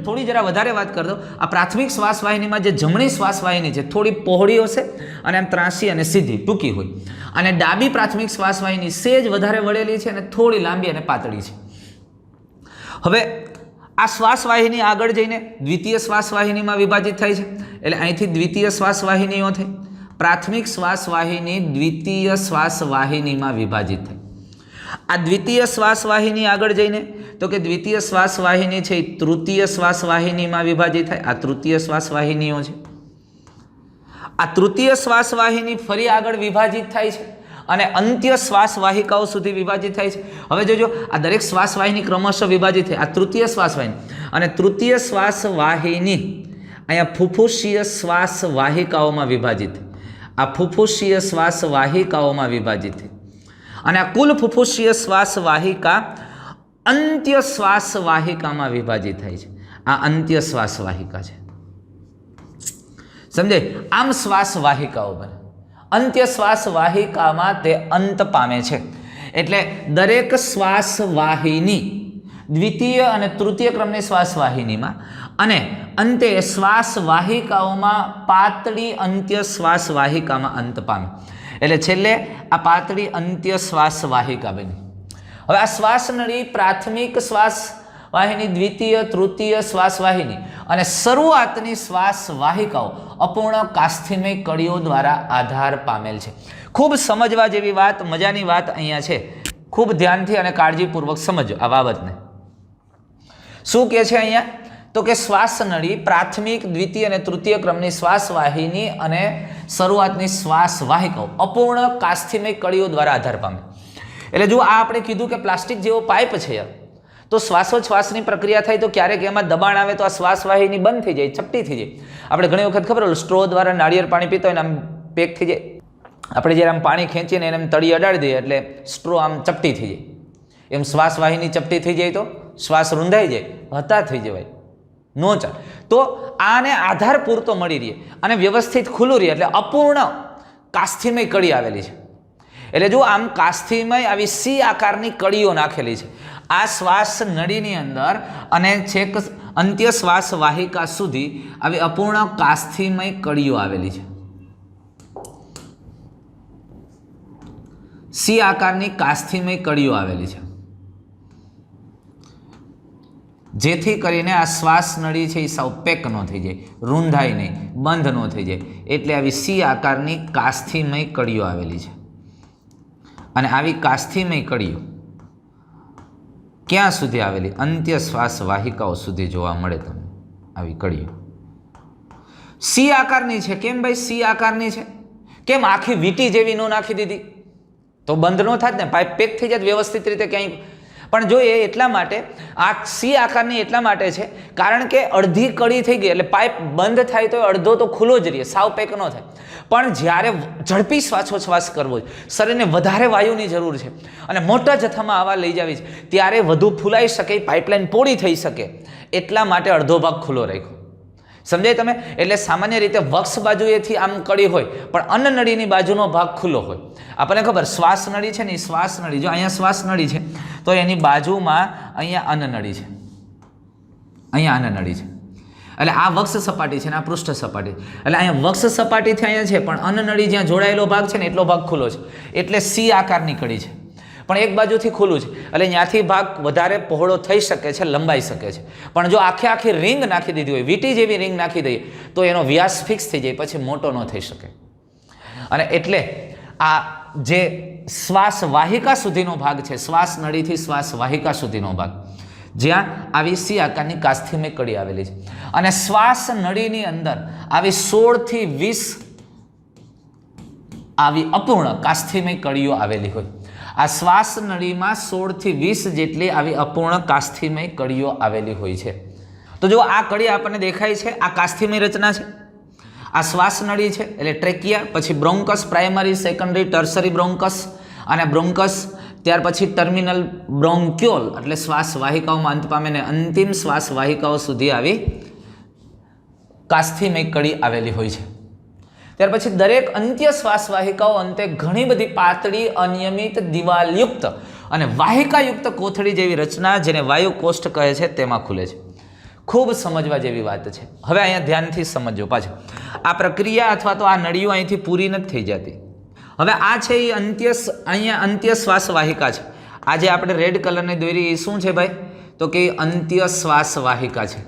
થોડી જરા વધારે વાત કરી દો. આ પ્રાથમિક શ્વાસવાહિનીમાં જે જમણી શ્વાસવાહિની છે થોડી પહોળી હશે અને આમ ત્રાંસી અને સીધી ટૂંકી હોય, અને ડાબી પ્રાથમિક શ્વાસવાહિની સેજ વધારે વળેલી છે અને થોડી લાંબી અને પાતળી છે. હવે આ શ્વાસવાહિની આગળ જઈને દ્વિતીય શ્વાસવાહિનીમાં વિભાજિત થાય છે એટલે અહીંથી દ્વિતીય શ્વાસવાહિનીઓ થઈ, પ્રાથમિક શ્વાસવાહિની દ્વિતીય શ્વાસવાહિનીમાં વિભાજિત થાય. આ દ્વિતીય શ્વાસવાહિની આગળ જઈને તો કે દ્વિતીય શ્વાસવાહિની છે એ તૃતીય શ્વાસવાહિનીમાં વિભાજિત થાય. આ તૃતીય શ્વાસવાહિનીઓ છે. આ તૃતીય શ્વાસવાહિની ફરી આગળ વિભાજિત થાય છે અને અંત્ય શ્વાસવાહિકાઓ સુધી વિભાજિત થાય છે. હવે જોજો આ દરેક શ્વાસવાહિની ક્રમશઃ વિભાજિત થાય. આ તૃતીય શ્વાસવાહિની અને તૃતીય શ્વાસવાહિની અહીંયા ફુફુસીય શ્વાસવાહિકાઓમાં વિભાજિત થાય. આ ફુફુસીય શ્વાસવાહિકાઓમાં વિભાજિત થાય અને આ કુલ ફુફુસીય શ્વાસવાહિકા અંત્ય શ્વાસવાહિકામાં વિભાજિત થાય છે. આ અંત્ય શ્વાસવાહિકા છે, સમજાય? આમ શ્વાસવાહિકાઓ બને. અંત્ય શ્વાસવાહિકામાં તે અંત પામે છે. એટલે દરેક શ્વાસવાહિની દ્વિતીય અને તૃતીય ક્રમની શ્વાસવાહિનીમાં અને અંતે શ્વાસવાહિકાઓમાં પાતળી અંત્ય શ્વાસવાહિકામાં અંત પામે. એટલે છેલ્લે આ પાતળી અંત્ય શ્વાસવાહિકા બની. હવે આ શ્વાસનળી પ્રાથમિક શ્વાસવાહિની, દ્વિતીય, તૃતીય શ્વાસવાહિની અને શરૂઆતની શ્વાસવાહિકાઓ અપૂર્ણ કાસ્થિમય કડીઓ દ્વારા આધાર પામેલ છે. ખૂબ સમજવા જેવી વાત, મજાની વાત અહીંયા છે. ખૂબ ધ્યાનથી અને કાળજીપૂર્વક સમજો આ બાબતને. શું કહે છે અહીંયા? તો કે શ્વાસનળી પ્રાથમિક, દ્વિતીય અને તૃતીય ક્રમની શ્વાસવાહિની અને શરૂઆતની શ્વાસવાહિકાઓ અપૂર્ણ કાસ્થિમય કડીઓ દ્વારા આધાર પામે. એટલે જો આ આપણે કીધું કે પ્લાસ્ટિક જેવો પાઇપ છે યાર, તો શ્વાસોચ્છ્વાસની પ્રક્રિયા થાય તો ક્યારેક એમાં દબાણ આવે તો આ શ્વાસવાહિની બંધ થઈ જાય, ચપટી થઈ જાય. આપણે ઘણી વખત ખબર સ્ટ્રો દ્વારા નાળિયેર પાણી પીતો હોય ને આમ પેક થઈ જાય. આપણે જ્યારે આમ પાણી ખેંચીને એને તળી અડાડી દઈએ એટલે સ્ટ્રો આમ ચપટી થઈ જાય. એમ શ્વાસવાહિની ચપટી થઈ જાય તો શ્વાસ રૂંધાઈ જાય, હતા થઈ જવાય, નો ચાલે. તો આને આધાર પૂરતો મળી રહે અને વ્યવસ્થિત ખુલ્લું રહે એટલે અપૂર્ણ કાસ્થિમય કડી આવેલી છે. એટલે જો આમ કાસ્થિમય આવી સી આકારની કડીઓ નાખેલી છે આ શ્વાસ નળીની અંદર અને છેક અંત્ય શ્વાસવાહિકા સુધી આવી અપૂર્ણ કાસ્થિમય કડીઓ આવેલી છે. સી આકારની કાસ્થિમય કડીઓ આવેલી છે, જેથી કરીને આ શ્વાસ નળી છે એ સાવ પેક ન થઈ જાય, રૂંધાય નહીં, બંધ ન થઈ જાય. એટલે આવી સી આકારની કાસ્થિમય કડીઓ આવેલી છે. અને આવી કાસ્થિમય કડીઓ ક્યાં સુધી આવેલી? અંત્ય શ્વાસવાહિકાઓ સુધી જોવા મળે તમને આવી કડીઓ. સી આકારની છે. કેમ ભાઈ સી આકારની છે? કેમ આખી વીટી જેવી નો નાખી દીધી તો બંધ નો થાત ને, પાઇપ પેક થઈ જાય વ્યવસ્થિત રીતે ક્યાંય. પણ જો એ એટલા માટે આ સી આકારની એટલા માટે છે કારણ કે અડધી કડી થઈ ગઈ એટલે પાઇપ બંધ થાય તો અડધો તો ખુલ્લો જ રહે, સાવ પેક ન થાય. પણ જ્યારે ઝડપી શ્વાસોચ્છ્વાસ કરવો છે, શરીરને વધારે વાયુની જરૂર છે અને મોટા જથ્થામાં હવા લઈ જવી છે, ત્યારે વધુ ફૂલાઈ શકે, પાઇપલાઇન પોળી થઈ શકે, એટલા માટે અડધો ભાગ ખુલ્લો રાખ્યો. સમજાય તમે? એટલે સામાન્ય રીતે વક્ષ બાજુએથી આમ કડી હોય પણ અન્નનળીની બાજુનો ભાગ ખુલ્લો હોય. આપણને ખબર શ્વાસ નળી છે ને, એ શ્વાસ નળી જો અહીંયા શ્વાસ નળી છે તો એની બાજુમાં અહીંયા અન્નનળી છે, અહીંયા અન્નનળી છે. એટલે આ વક્ષ સપાટી છે ને આ પૃષ્ઠ સપાટી. એટલે અહીંયા વક્ષ સપાટીથી અહીંયા છે પણ અન્નનળી જ્યાં જોડાયેલો ભાગ છે ને એટલો ભાગ ખુલ્લો છે, એટલે સી આકારની કડી છે. પણ એક બાજુથી ખુલ્લું છે એટલે ત્યાંથી ભાગ વધારે પહોળો થઈ શકે છે, લંબાઈ શકે છે. પણ જો આખી રિંગ નાખી દીધી હોય, વીટી જેવી રિંગ નાખી દઈએ તો એનો વ્યાસ ફિક્સ થઈ જાય, પછી મોટો ન થઈ શકે. અને એટલે આ જે શ્વાસ વાહિકા સુધીનો ભાગ છે, શ્વાસ નળીથી શ્વાસ વાહિકા સુધીનો ભાગ, જ્યાં આવી સી આકારની કાસ્થિમય કડી આવેલી છે, અને શ્વાસ નળીની અંદર આવી 16 થી 20 આવી અપૂર્ણ કાસ્થિમય કડીઓ આવેલી હોય. આ શ્વાસ નળીમાં 16 થી 20 જેટલી આવી અપૂર્ણ કાસ્થિમય કડીઓ આવેલી હોય છે. તો જો આ કડી આપણને દેખાય છે, આ કાસ્થિમય રચના છે. આ શ્વાસ નળી છે એટલે ટ્રેકિયા, પછી બ્રોન્કસ, પ્રાઇમરી, સેકન્ડરી, ટર્સરી બ્રોન્કસ અને બ્રોન્કસ, ત્યાર પછી ટર્મિનલ બ્રોન્ક્યોલ એટલે શ્વાસ વાહિકાઓમાં અંત પામે ને અંતિમ શ્વાસ વાહિકાઓ સુધી આવી કાસ્થિમય કડી આવેલી હોય છે. ત્યાર પછી દરેક અંત્ય શ્વાસ વાહિકાઓ અંતે ઘણી બધી પાતળી, અનિયમિત, દિવાલયુક્ત અને વાહિકાયુક્ત કોથળી જેવી રચના, જેને વાયુ કોષ્ઠ કહે છે, તેમાં ખુલે છે. ખૂબ સમજવા જેવી વાત છે. હવે અહીંયા ધ્યાનથી સમજો પાછું. આ પ્રક્રિયા અથવા તો આ નળીઓ અહીંથી પૂરી નથી થઈ જતી. હવે આ છે એ અહીંયા અંત્ય શ્વાસ વાહિકા છે. આ જે આપણે રેડ કલરની દોરી એ શું છે ભાઈ? તો કે અંત્ય શ્વાસ વાહિકા છે.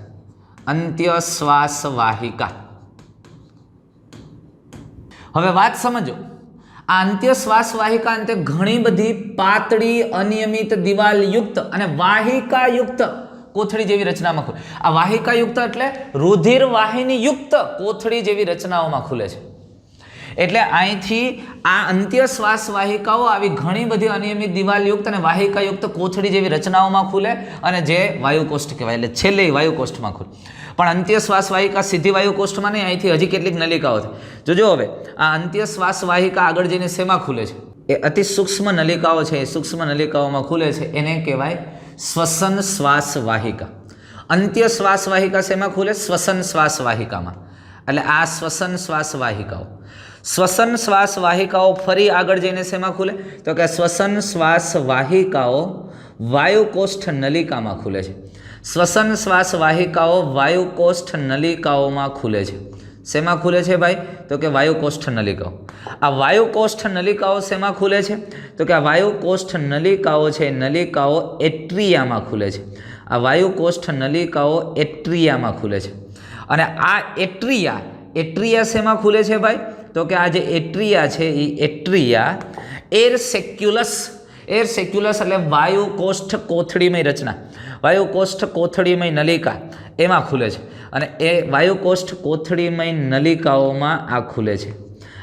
અંત્ય શ્વાસ વાહિકા. હવે વાત સમજો. આ અંત્ય શ્વાસ વાહિકા અંતે ઘણી બધી પાતળી, અનિયમિત, દિવાલયુક્ત અને વાહિકાયુક્ત કોથળી જેવી રચનામાં ખુલે. આ વાહિકાયુક્ત એટલે રુધિર વાહિની યુક્ત કોથળી જેવી રચનાઓમાં ખુલે છે. એટલે અહીંથી આ અંત્ય શ્વાસ વાહિકાઓ આવી ઘણી બધી અનિયમિત, દિવાલયુક્ત અને વાહિકાયુક્ત કોથળી જેવી રચનાઓમાં ખુલે, અને જે વાયુકોષ્ઠ કહેવાય, એટલે છેલ્લે વાયુકોષ્ઠમાં ખુલે. પણ અંત્ય શ્વાસ વાહિકા સીધી વાયુકોષ્ઠમાં નહીં, અહીંથી હજી કેટલીક નલિકાઓ છે. જોજો હવે આ અંત્ય શ્વાસ વાહિકા આગળ જઈને શેમાં ખુલે છે? એ અતિ સૂક્ષ્મ નલિકાઓ છે. એ સૂક્ષ્મ નલિકાઓમાં ખુલે છે, એને કહેવાય શ્વસન શ્વાસ વાહિકા. અંત્ય શ્વાસ વાહિકા શેમાં ખુલે? શ્વસન શ્વાસ વાહિકામાં. એટલે આ શ્વસન શ્વાસ વાહિકાઓ. શ્વસન શ્વાસ વાહિકાઓ ફરી આગળ જઈને શેમાં ખુલે? તો કે શ્વસન શ્વાસ વાહિકાઓ વાયુકોષ્ઠ નલિકામાં ખુલે છે. શ્વસન શ્વાસ વાહિકાઓ વાયુકોષ્ઠ નલિકાઓમાં ખુલે છે. શેમાં ખુલે છે ભાઈ? તો કે વાયુકોષ્ઠ નલિકાઓ. આ વાયુકોષ્ઠ નલિકાઓ શેમાં ખુલે છે? તો કે આ વાયુકોષ્ઠ નલિકાઓ છે, નલિકાઓ એટ્રિયામાં ખુલે છે. આ વાયુકોષ્ઠ નલિકાઓ એટ્રિયામાં ખુલે છે. અને આ એટ્રિયા શેમાં ખુલે છે ભાઈ? તો કે આ જે એટ્રિયા છે એ એટ્રિયા એર સેક્યુલસ એટલે વાયુકોષ્ઠ કોથળીમય રચના, વાયુકોષ્ઠ કોથળીમય નલિકા, એમાં ખુલે છે. અને એ વાયુકોષ્ઠ કોથળીમય નલિકાઓમાં આ ખુલે છે.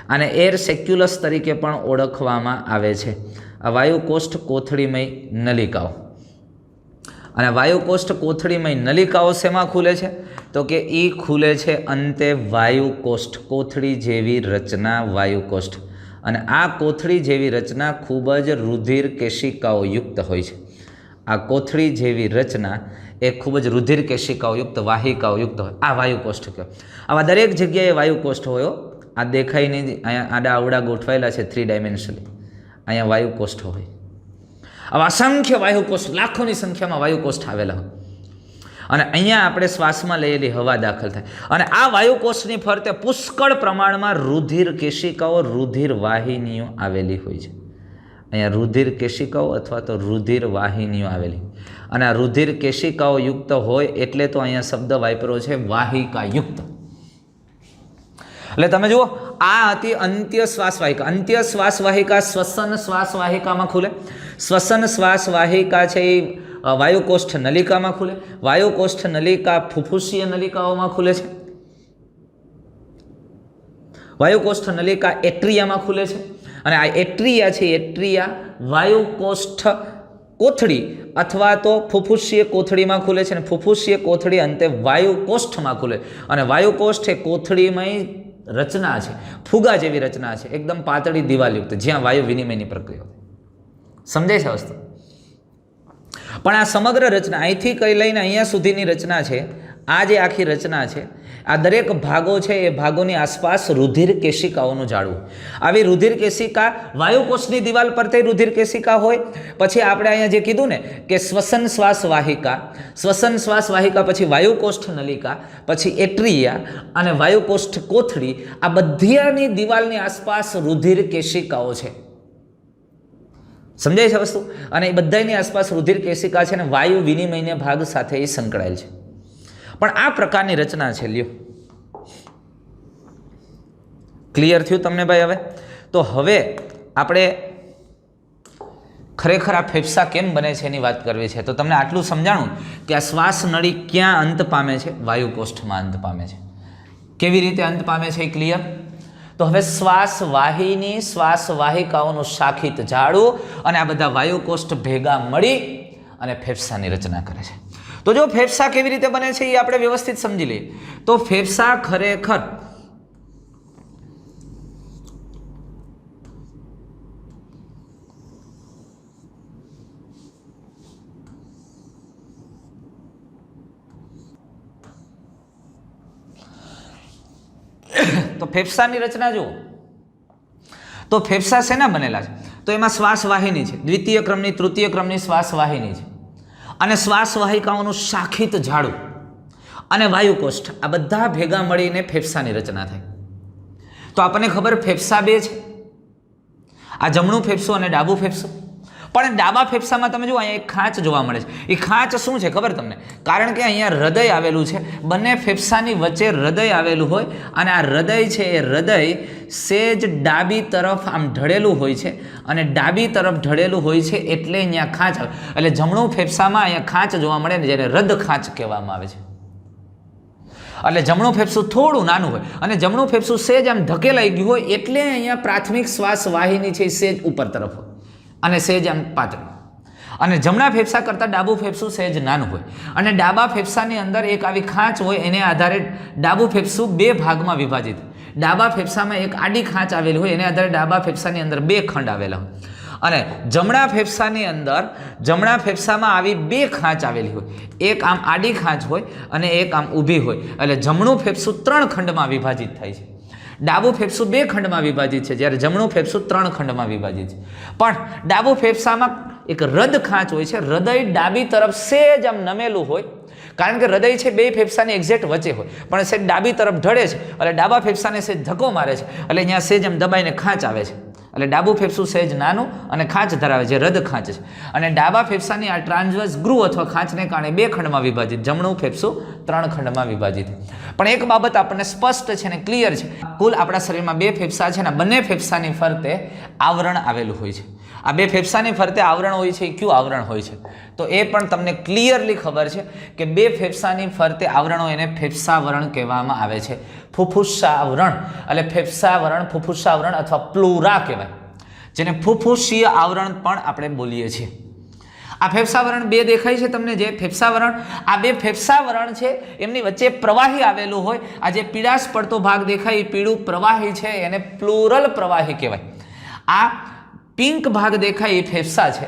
આને એર સેક્યુલસ તરીકે પણ ઓળખવામાં આવે છે, આ વાયુકોષ્ઠ કોથળીમય નલિકાઓ. અને વાયુકોષ્ઠ કોથળીમય નલિકાઓ શેમાં ખુલે છે? તો કે એ ખુલે છે અંતે વાયુકોષ્ઠ, કોથળી જેવી રચના વાયુકોષ્ઠ. અને આ કોથળી જેવી રચના ખૂબ જ રુધિર કેશિકાઓ યુક્ત હોય છે. આ કોથળી જેવી રચના એ ખૂબ જ રુધિર કેશિકાઓ યુક્ત, વાહિકાઓ યુક્ત હોય. આ વાયુકોષ્ઠ કહેવાય. આવા દરેક જગ્યાએ વાયુકોષ્ઠ હોય. આ દેખાય નહીં, અહીંયા આડા અવડા ગોઠવાયેલા છે 3 ડાયમેન્શનલી. અહીંયા વાયુકોષ્ઠ હોય. આવા અસંખ્ય વાયુકોષ્ઠ, લાખોની સંખ્યામાં વાયુકોષ્ઠ આવેલા હોય. અને અહીંયા આપણે શ્વાસમાં લયેલી હવા દાખલ થાય. અને આ વાયુકોષ્ઠની ફરતે પુષ્કળ પ્રમાણમાં રુધિર કેશિકાઓ, રુધિર વાહિનીઓ આવેલી હોય છે. અહીંયા રુધિર કેશિકાઓ અથવા તો રુધિર વાહિનીઓ આવેલી. અને આ રુધિર કેશિકાઓ યુક્ત હોય એટલે તો અહીંયા શબ્દ વાપર્યો છે વાહિકા યુક્ત. એટલે તમે જુઓ, આ હતી અંત્ય શ્વાસ વાહિકા. અંત્ય શ્વાસ વાહિકા શ્વસન શ્વાસ વાહિકામાં ખુલે. શ્વસન શ્વાસ વાહિકા છે એ વાયુકોષ્ઠ નલિકામાં ખુલે. વાયુકોષ્ઠ નલિકા ફુફુસીય નલિકાઓમાં ખુલે છે. વાયુકોષ્ઠ નલિકા એટ્રિયામાં ખુલે છે. અને આ એટ્રિયા છે, એટ્રિયા વાયુકોષ્ઠ કોથળી અથવા તો ફુફુસીય કોથળીમાં ખુલે છે. અને ફુફુસીય કોથળી અંતે વાયુકોષ્ઠમાં ખુલે. અને વાયુકોષ્ઠ એ કોથળીમય રચના છે, ફુગા જેવી રચના છે, એકદમ પાતળી દિવાલયુક્ત, જ્યાં વાયુ વિનિમયની પ્રક્રિયા. સમજાય છે વસ્તુ? પણ આ સમગ્ર રચના અહીંથી કઈ લઈને અહીંયા સુધીની રચના છે, આ જે આખી રચના છે, આ દરેક ભાગો છે એ ભાગોની આસપાસ રુધિર કેશિકાઓનું જાળવું. આવી રુધિર કેશિકા વાયુકોષની દિવાલ પર તે રુધિર કેશિકા હોય. પછી આપણે અહીંયા જે કીધું ને કે શ્વસન શ્વાસ વાહિકા, શ્વસન શ્વાસ વાહિકા પછી વાયુકોષ્ઠ નલિકા, પછી એટ્રિયા અને વાયુકોષ્ઠ કોથળી, આ બધાની દિવાલની આસપાસ રુધિર કેશિકાઓ છે. સમજાય છે વસ્તુ? અને એ બધાની આસપાસ રુધિર કેશિકા છે અને વાયુ વિનિમયના ભાગ સાથે એ સંકળાયેલ છે. પણ આ પ્રકારની રચના છે. લ્યો, ક્લિયર થયું તમને ભાઈ? હવે તો હવે આપણે ખરેખર આ ફેફસા કેમ બને છે એની વાત કરવી છે. તો તમને આટલું સમજાણું કે આ શ્વાસ નળી ક્યાં અંત પામે છે? વાયુકોષ્ઠમાં અંત પામે છે. કેવી રીતે અંત પામે છે એ ક્લિયર? તો હવે શ્વાસવાહિની શ્વાસવાહિકાઓનું શાખિત જાળું અને આ બધા વાયુકોષ્ઠ ભેગા મળી અને ફેફસાની રચના કરે છે. તો જો ફેફસા કેવી રીતે બને છે એ આપણે વ્યવસ્થિત સમજી લઈએ. તો ફેફસા ખરેખર તો ફેફસાની રચના જુઓ. તો ફેફસા શેના બનેલા છે? તો એમાં શ્વાસવાહિની છે, દ્વિતીય ક્રમની તૃતીય ક્રમની શ્વાસવાહિની છે અને શ્વાસવાહિકાઓનું શાખિત જાળું અને વાયુકોષ્ઠ આ બધા ભેગા મળીને ફેફસાની રચના થાય. તો આપણને ખબર ફેફસા બે છે, આ જમણું ફેફસું અને ડાબું ફેફસું. પણ ડાબા ફેફસામાં તમે જુઓ અહીંયા એક ખાંચ જોવા મળે છે. એ ખાંચ શું છે ખબર તમને? કારણ કે અહીંયા હૃદય આવેલું છે. બંને ફેફસાની વચ્ચે હૃદય આવેલું હોય અને આ હૃદય છે એ હૃદય સેજ ડાબી તરફ આમ ઢળેલું હોય છે અને ડાબી તરફ ઢળેલું હોય છે એટલે અહીંયા ખાંચ આવે. એટલે જમણું ફેફસામાં અહીંયા ખાંચ જોવા મળે ને જેને હૃદ ખાંચ કહેવામાં આવે છે. એટલે જમણું ફેફસું થોડું નાનું હોય અને જમણું ફેફસું સેજ આમ ધકેલાઈ ગયું હોય એટલે અહીંયા પ્રાથમિક શ્વાસ વાહિની છે એ સેજ ઉપર તરફ હોય અને સેજ આમ પાતળું. અને જમણા ફેફસા કરતાં ડાબું ફેફસું સહેજ નાનું હોય અને ડાબા ફેફસાની અંદર એક આવી ખાંચ હોય એને આધારે ડાબું ફેફસું બે ભાગમાં વિભાજિત. ડાબા ફેફસામાં એક આડી ખાંચ આવેલી હોય એને આધારે ડાબા ફેફસાની અંદર બે ખંડ આવેલા હોય અને જમણા ફેફસાની અંદર જમણા ફેફસામાં આવી બે ખાંચ આવેલી હોય. એક આમ આડી ખાંચ હોય અને એક આમ ઊભી હોય. એટલે જમણું ફેફસું ત્રણ ખંડમાં વિભાજિત થાય છે. ડાબું ફેફસું બે ખંડમાં વિભાજિત છે જ્યારે જમણું ફેફસું ત્રણ ખંડમાં વિભાજિત છે. પણ ડાબું ફેફસામાં એક હૃદ ખાંચ હોય છે. હૃદય ડાબી તરફ સેજ આમ નમેલું હોય કારણ કે હૃદય છે બે ફેફસાની એક્ઝેક્ટ વચ્ચે હોય પણ સેજ ડાબી તરફ ઢળે છે એટલે ડાબા ફેફસાને સેજ ધક્કો મારે છે એટલે અહીંયા સેજ આમ દબાઈને ખાંચ આવે છે. એટલે ડાબું ફેફસું સહેજ નાનું અને ખાંચ ધરાવે છે, હૃદ ખાંચ છે. અને ડાબા ફેફસાની આ ટ્રાન્સવર્સ ગ્રુવ અથવા ખાંચને કારણે બે ખંડમાં વિભાજિત, જમણું ફેફસું ત્રણ ખંડમાં વિભાજિત. પણ એક બાબત આપણને સ્પષ્ટ છે ને ક્લિયર છે. કુલ આપણા શરીરમાં બે ફેફસા છે ને બંને ફેફસાની ફરતે આવરણ આવેલું હોય છે. આ બે ફેફસાની ફરતે આવરણ હોય છે એ કયું આવરણ હોય છે? તો એ પણ તમને ક્લિયરલી ખબર છે કે બે ફેફસાની ફરતે આવરણ હોય એને ફેફસાવરણ કહેવામાં આવે છે. ફુફુસાવરણ એટલે ફેફસાવરણ, ફુફુસાવરણ અથવા પ્લુરા કહેવાય, જેને ફુફુસીય આવરણ પણ આપણે બોલીએ છીએ. આ ફેફસાવરણ બે દેખાય છે તમને, જે ફેફસાવરણ, આ બે ફેફસાવરણ છે એમની વચ્ચે પ્રવાહી આવેલું હોય. આ જે પીળાશ પડતો ભાગ દેખાય એ પીળું પ્રવાહી છે એને પ્લુરલ પ્રવાહી કહેવાય. આ પિંક ભાગ દેખાય એ ફેફસા છે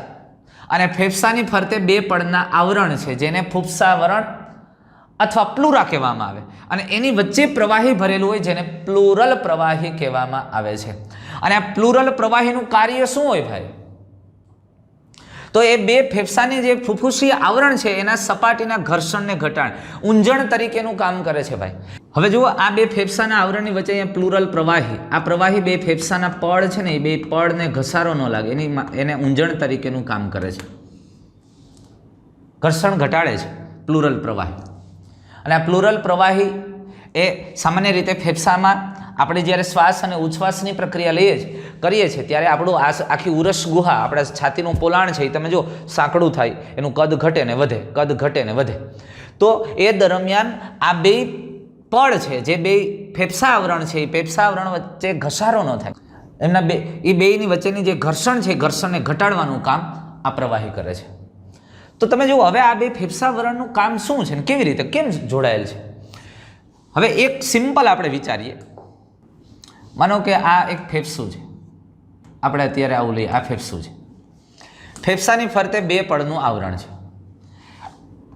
અને ફેફસાની ફરતે બે પડના આવરણ છે જેને ફુફસાવરણ અથવા પ્લુરા કહેવામાં આવે અને એની વચ્ચે પ્રવાહી ભરેલું હોય જેને પ્લુરલ પ્રવાહી કહેવામાં આવે છે. અને આ પ્લુરલ પ્રવાહીનું કાર્ય શું હોય ભાઈ? તો એ બે ફેફસાની જે ફુફુસીય આવરણ છે એના સપાટીના ઘર્ષણને ઘટાડે, ઊંજણ તરીકેનું કામ કરે છે ભાઈ. હવે જુઓ, આ બે ફેફસાના આવરણની વચ્ચે અહીંયા પ્લુરલ પ્રવાહી, આ પ્રવાહી બે ફેફસાના પડ છે ને એ બે પડને ઘસારો ન લાગે એને ઊંજણ તરીકેનું કામ કરે છે, ઘર્ષણ ઘટાડે છે પ્લુરલ પ્રવાહી. અને આ પ્લુરલ પ્રવાહી એ સામાન્ય રીતે ફેફસામાં આપણે જ્યારે શ્વાસ અને ઉચ્છ્વાસની પ્રક્રિયા કરીએ છીએ ત્યારે આપણું આખી ઉરસ ગુહા, આપણા છાતીનું પોલાણ છે એ તમે જો સાંકડું થાય, એનું કદ ઘટે ને વધે, કદ ઘટે ને વધે. તો એ દરમિયાન આ બે પડ છે, જે બે ફેફસા આવરણ છે એ ફેફસા આવરણ વચ્ચે ઘસારો ન થાય, એમના એ બેની વચ્ચેની જે ઘર્ષણ છે એ ઘર્ષણને ઘટાડવાનું કામ આ પ્રવાહી કરે છે. તો તમે જુઓ, હવે આ બે ફેફસાવરણનું કામ શું છે ને કેવી રીતે, કેમ જોડાયેલ છે? હવે એક સિમ્પલ આપણે વિચારીએ. માનો કે આ એક ફેફસું છે, આપણે અત્યારે આવું લઈએ, આ ફેફસું છે. ફેફસાની ફરતે બે પડનું આવરણ છે.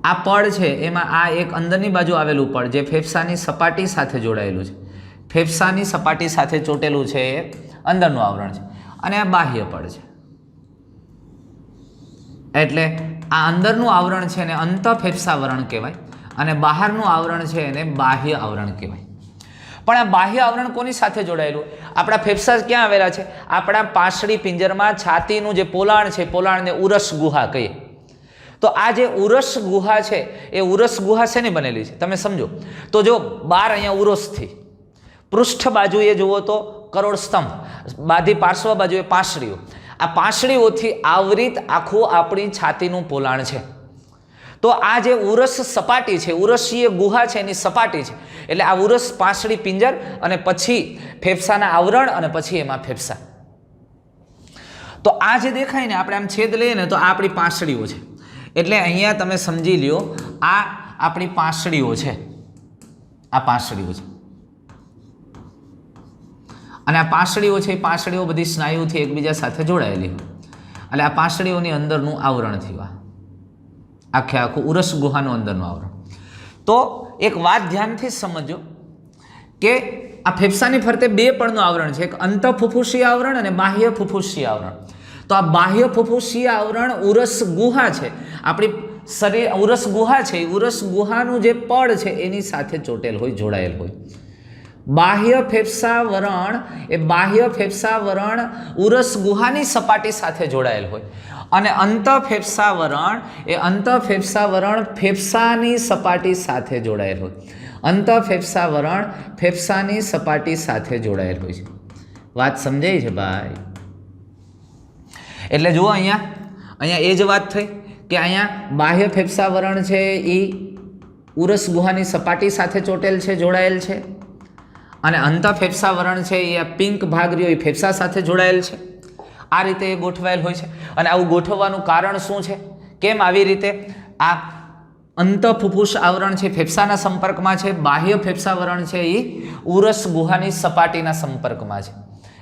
આ પડ છે એમાં આ એક અંદરની બાજુ આવેલું પડ જે ફેફસાની સપાટી સાથે જોડાયેલું છે, ફેફસાની સપાટી સાથે ચોટેલું છે એ અંદરનું આવરણ છે. અને આ બાહ્ય પડ છે. એટલે આ અંદરનું આવરણ છે એને અંત ફેફસાવરણ કહેવાય અને બહારનું આવરણ છે એને બાહ્ય આવરણ કહેવાય. પણ આ બાહ્ય આવરણ કોની સાથે જોડાયેલું? આપણા ફેફસા ક્યાં આવેલા છે? આપણા પાંસળી પિંજરમાં છાતીનું જે પોલાણ છે, પોલાણને ઉરસ ગુહા કહીએ. તો આ જે ઉરસ ગુહા છે એ ઉરસ ગુહા શેની બનેલી છે તમે સમજો. તો જો બાર અહીંયા ઉરસથી પૃષ્ઠ બાજુએ જુઓ તો કરોડ સ્તંભ, બાધી પાર્શ્વ બાજુએ પાંસળીઓ, આ પાંસળીઓથી આવરિત આખું આપણી છાતીનું પોલાણ છે. તો આ જે ઉરસ સપાટી છે, ઉરસીય ગુહા છે એની સપાટી છે, એટલે આ ઉરસ પાંસળી પિંજર અને પછી ફેફસાના આવરણ અને પછી એમાં ફેફસા. તો આ જે દેખાય ને આપણે આમ છેદ લઈએ ને તો આ આપણી પાંસળીઓ છે. એટલે અહીંયા તમે સમજી લ્યો આ આપણી પાંસળીઓ છે, આ પાંસળીઓ છે. અને આ પાંસળીઓ છે એ પાંસળીઓ બધી સ્નાયુથી એકબીજા સાથે જોડાયેલી હોય. એટલે આ પાંસળીઓની અંદરનું આવરણ થયું, આખે આખું ઉરસ ગુહાનું અંદરનું આવરણ. તો એક વાત ધ્યાનથી સમજો કે આ ફેફસાની ફરતે બે પડનું આવરણ છે, એક અંતઃફુફુસીય આવરણ અને બાહ્ય ફુફુસીય આવરણ. તો આ બાહ્ય ફુફુસીય આવરણ ઉરસ ગુહા છે, આપણી શરીર ઉરસ ગુહા છે, ઉરસ ગુહાનું જે પડ છે એની સાથે ચોટેલ હોય, જોડાયેલ હોય. બાહ્ય ફેફસાવરણ એ બાહ્ય ફેફસાવરણ ઉરસ ગુહાની સપાટી સાથે જોડાયેલ હોય અને અંતઃફેફસાવરણ એ અંતઃફેફસાવરણ ફેફસાની સપાટી સાથે જોડાયેલ હોય. અંતઃફેફસાવરણ ફેફસાની સપાટી સાથે જોડાયેલ હોય છે. વાત સમજાય છે ભાઈ? એટલે જુઓ અહીંયા એ જ વાત થઈ કે અહીંયા બાહ્ય ફેફસાવરણ છે એ ઉરસ ગુહાની સપાટી સાથે ચોટેલ છે, જોડાયેલ છે, અને અંતઃફેફસાવરણ છે એ આ પિંક ભાગ રહ્યો એ ફેફસા સાથે જોડાયેલ છે. આ રીતે એ ગોઠવાયેલ હોય છે. અને આવું ગોઠવવાનું કારણ શું છે? કેમ આવી રીતે આ અંતઃફુફુસ આવરણ છે ફેફસાના સંપર્કમાં છે, બાહ્ય ફેફસાવરણ છે એ ઉરસ ગુહાની સપાટીના સંપર્કમાં છે?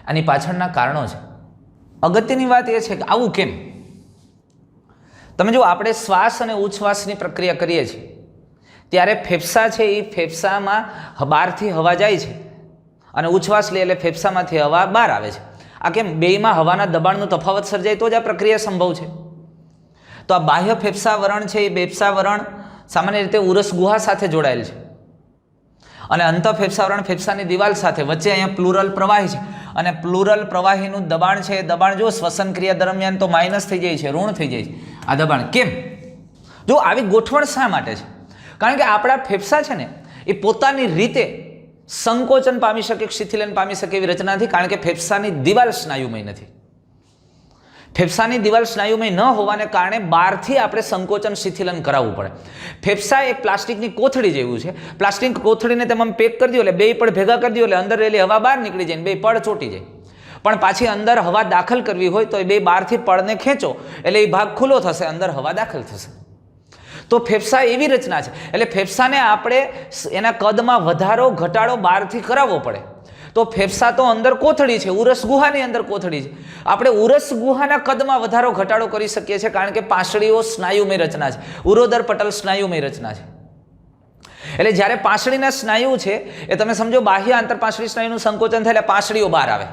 આની પાછળના કારણો છે. અગત્યની વાત એ છે કે આવું કેમ? તમે જો આપણે શ્વાસ અને ઉચ્છ્વાસની પ્રક્રિયા કરીએ છીએ ત્યારે ફેફસા છે એ ફેફસામાં બહારથી હવા જાય છે અને ઉચ્છ્વાસ લે એટલે ફેફસામાંથી હવા બહાર આવે છે. આ કેમ? બેયમાં હવાના દબાણનો તફાવત સર્જાય તો જ આ પ્રક્રિયા સંભવ છે. તો આ બાહ્ય ફેફસાવરણ છે એ ફેફસાવરણ સામાન્ય રીતે ઉરસ ગુહા સાથે જોડાયેલ છે અને અંતઃફેફસાવરણ ફેફસાની દિવાલ સાથે, વચ્ચે અહીંયા પ્લુરલ પ્રવાહી છે અને પ્લુરલ પ્રવાહીનું દબાણ છે એ દબાણ જો શ્વસન ક્રિયા દરમિયાન તો માઇનસ થઈ જાય છે, ઋણ થઈ જાય છે આ દબાણ. કેમ? જો આવી ગોઠવણ શા માટે છે? કારણ કે આપણા ફેફસા છે ને એ પોતાની રીતે સંકોચન પામી શકે, શિથિલન પામી શકે એવી રચના નથી, કારણ કે ફેફસાની દિવાલ સ્નાયુમય નથી. ફેફસાની દિવાલ સ્નાયુમય ન હોવાને કારણે બહારથી આપણે સંકોચન શિથિલન કરાવવું પડે. ફેફસા એક પ્લાસ્ટિકની કોથળી જેવું છે. પ્લાસ્ટિક કોથળીને તમે પેક કરી દો એટલે બે પડ ભેગા કરી દો એટલે અંદર રહેલી હવા બહાર નીકળી જાય, બે પડ ચોટી જાય. પણ પાછી અંદર હવા દાખલ કરવી હોય તો એ બે બહારથી પડને ખેંચો એટલે એ ભાગ ખુલ્લો થશે, અંદર હવા દાખલ થશે. તો ફેફસા એવી રચના છે. એટલે ફેફસાને આપણે એના કદમાં વધારો ઘટાડો બહારથી કરાવવો પડે. તો ફેફસા તો અંદર કોથળી છે, ઉરસ ગુહાની અંદર કોથળી છે. આપણે ઉરસ ગુહાના કદમાં વધારો ઘટાડો કરી શકીએ છીએ કારણ કે પાંસળીઓ સ્નાયુમય રચના છે, ઉરોદર પટલ સ્નાયુમય રચના છે. એટલે જ્યારે પાંસળીના સ્નાયુ છે એ તમે સમજો બાહ્ય આંતરપાંસળી સ્નાયુનું સંકોચન થાય એટલે પાંસળીઓ બહાર આવે.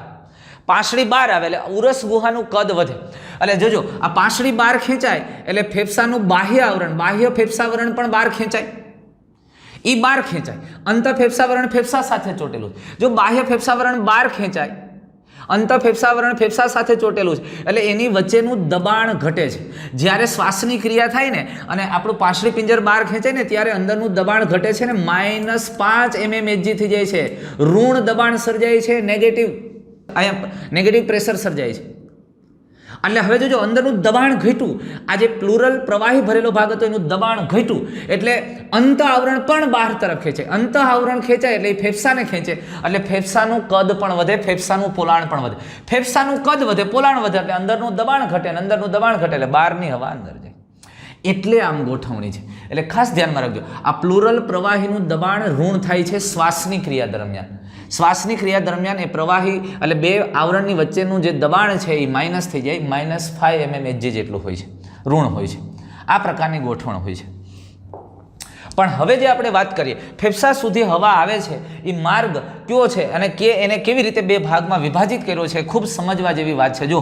પાંસળી બહાર આવે એટલે ઉરસ ગુહાનું કદ વધે. એટલે જોજો આ પાંસળી બહાર ખેંચાય એટલે ફેફસાનું બાહ્ય આવરણ, બાહ્ય ફેફસાવરણ પણ બહાર ખેંચાય, એ બહાર ખેંચાય. અંતઃફેફસાવરણ ફેફસા સાથે ચોટેલું છે. જો બાહ્ય ફેફસાવરણ બહાર ખેંચાય, અંતઃફેફસાવરણ ફેફસા સાથે ચોટેલું છે એટલે એની વચ્ચેનું દબાણ ઘટે છે. જ્યારે શ્વાસની ક્રિયા થાય ને અને આપણું પાંસળી પિંજર બહાર ખેંચાય ને ત્યારે અંદરનું દબાણ ઘટે છે ને -5 mmHg થઈ જાય છે. ઋણ દબાણ સર્જાય છે, નેગેટિવ પ્રેશર સર્જાય છે. એટલે હવે જોજો અંદરનું દબાણ ઘટ્યું, આ જે પ્લુરલ પ્રવાહી ભરેલો ભાગ હતો એનું દબાણ ઘટ્યું એટલે અંત આવરણ પણ બહાર તરફ ખેંચે. અંત આવરણ ખેંચાય એટલે ફેફસાને ખેંચે એટલે ફેફસાનું કદ પણ વધે, ફેફસાનું પોલાણ પણ વધે. ફેફસાનું કદ વધે, પોલાણ વધે એટલે અંદરનું દબાણ ઘટે અને અંદરનું દબાણ ઘટે એટલે બહારની હવા અંદર જાય. એટલે આમ ગોઠવણી છે. એટલે ખાસ ધ્યાનમાં રાખજો, આ પ્લુરલ પ્રવાહીનું દબાણ ઋણ થાય છે શ્વાસની ક્રિયા દરમિયાન. શ્વાસની ક્રિયા દરમિયાન એ પ્રવાહી એટલે બે આવરણની વચ્ચેનું જે દબાણ છે એ માઇનસ થઈ જાય, -5 mmHg જેટલું હોય છે, ઋણ હોય છે. આ પ્રકારની ગોઠવણ હોય છે. પણ હવે જે આપણે વાત કરીએ ફેફસા સુધી હવા આવે છે એ માર્ગ કયો છે અને એને કેવી રીતે બે ભાગમાં વિભાજિત કર્યો છે, ખૂબ સમજવા જેવી વાત છે. જો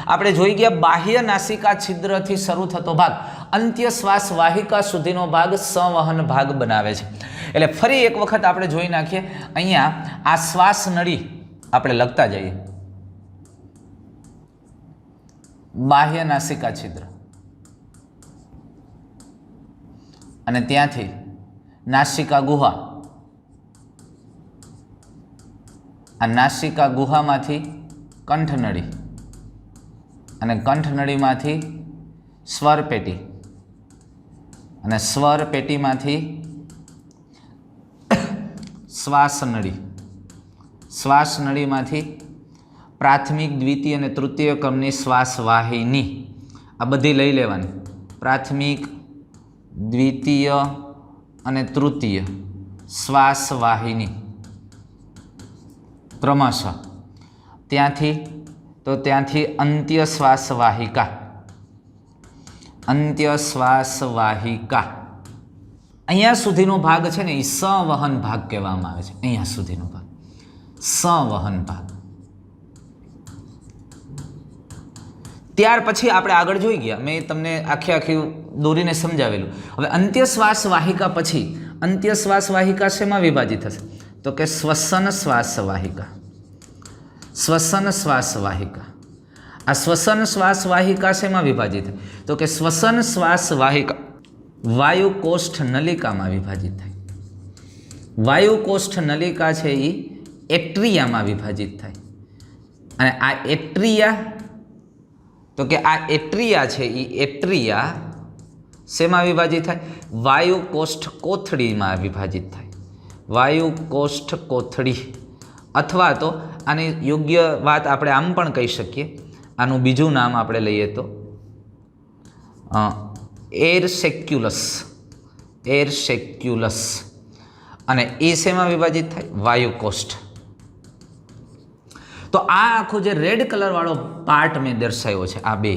આપણે જોઈ ગયા બાહ્ય નાસિકા છિદ્રથી શરૂ થતો ભાગ અંત્ય શ્વાસ વાહિકા સુધીનો ભાગ સંવહન ભાગ બનાવે છે. એટલે ફરી એક વખત આપણે જોઈ નાખીએ. અહીંયા આ શ્વાસ નળી આપણે લખતા જઈએ, બાહ્ય નાસિકા છિદ્ર અને ત્યાંથી નાસિકા ગુહા, આ નાસિકા ગુહામાંથી કંઠનળી અને કંઠનળીમાંથી સ્વર પેટી અને સ્વર પેટીમાંથી શ્વાસનળી, શ્વાસનળીમાંથી પ્રાથમિક, દ્વિતીય અને તૃતીય ક્રમની શ્વાસવાહિની, આ બધી લઈ લેવાની. પ્રાથમિક, દ્વિતીય અને તૃતીય શ્વાસવાહિની ક્રમશઃ. ત્યાંથી અંત્ય શ્વાસવાહિકા, અંત્ય શ્વાસવાહિકા. અહીંયા સુધીનો ભાગ છે ને એ સંવહન ભાગ કહેવામાં આવે છે. અહીંયા સુધીનો ભાગ સંવહન ભાગ. ત્યાર પછી આપણે આગળ જોઈ ગયા, મેં તમને આખી દોરીને સમજાવેલું. હવે અંત્ય શ્વાસ વાહિકા પછી અંત્ય શ્વાસ વાહિકા શેમાં વિભાજિત થશે? તો કે શ્વસન શ્વાસ વાહિકા, શ્વસન શ્વાસ વાહિકા. આ શ્વસન શ્વાસ વાહિકા શેમાં વિભાજિત થાય? તો કે શ્વસન શ્વાસ વાહિકા વાયુકોષ્ઠ નલિકામાં વિભાજિત થાય. વાયુકોષ્ઠ નલિકા છે એ એટ્રિયામાં વિભાજિત થાય. અને આ એટ્રિયા, તો કે આ એટ્રિયા છે એ એટ્રિયા શેમાં વિભાજિત થાય? વાયુકોષ્ઠ કોથળીમાં વિભાજિત થાય. વાયુકોષ્ઠ કોથળી, અથવા તો આની યોગ્ય વાત આપણે આમ પણ કહી શકીએ, આનું બીજું નામ આપણે લઈએ તો એર સેક્યુલસ, એર સેક્યુલસ. અને એ શેમાં વિભાજિત થાય? વાયુકોષ્ઠ. તો આ આખો જે રેડ કલર વાળો પાર્ટ મેં દર્શાવ્યો છે, આ બે,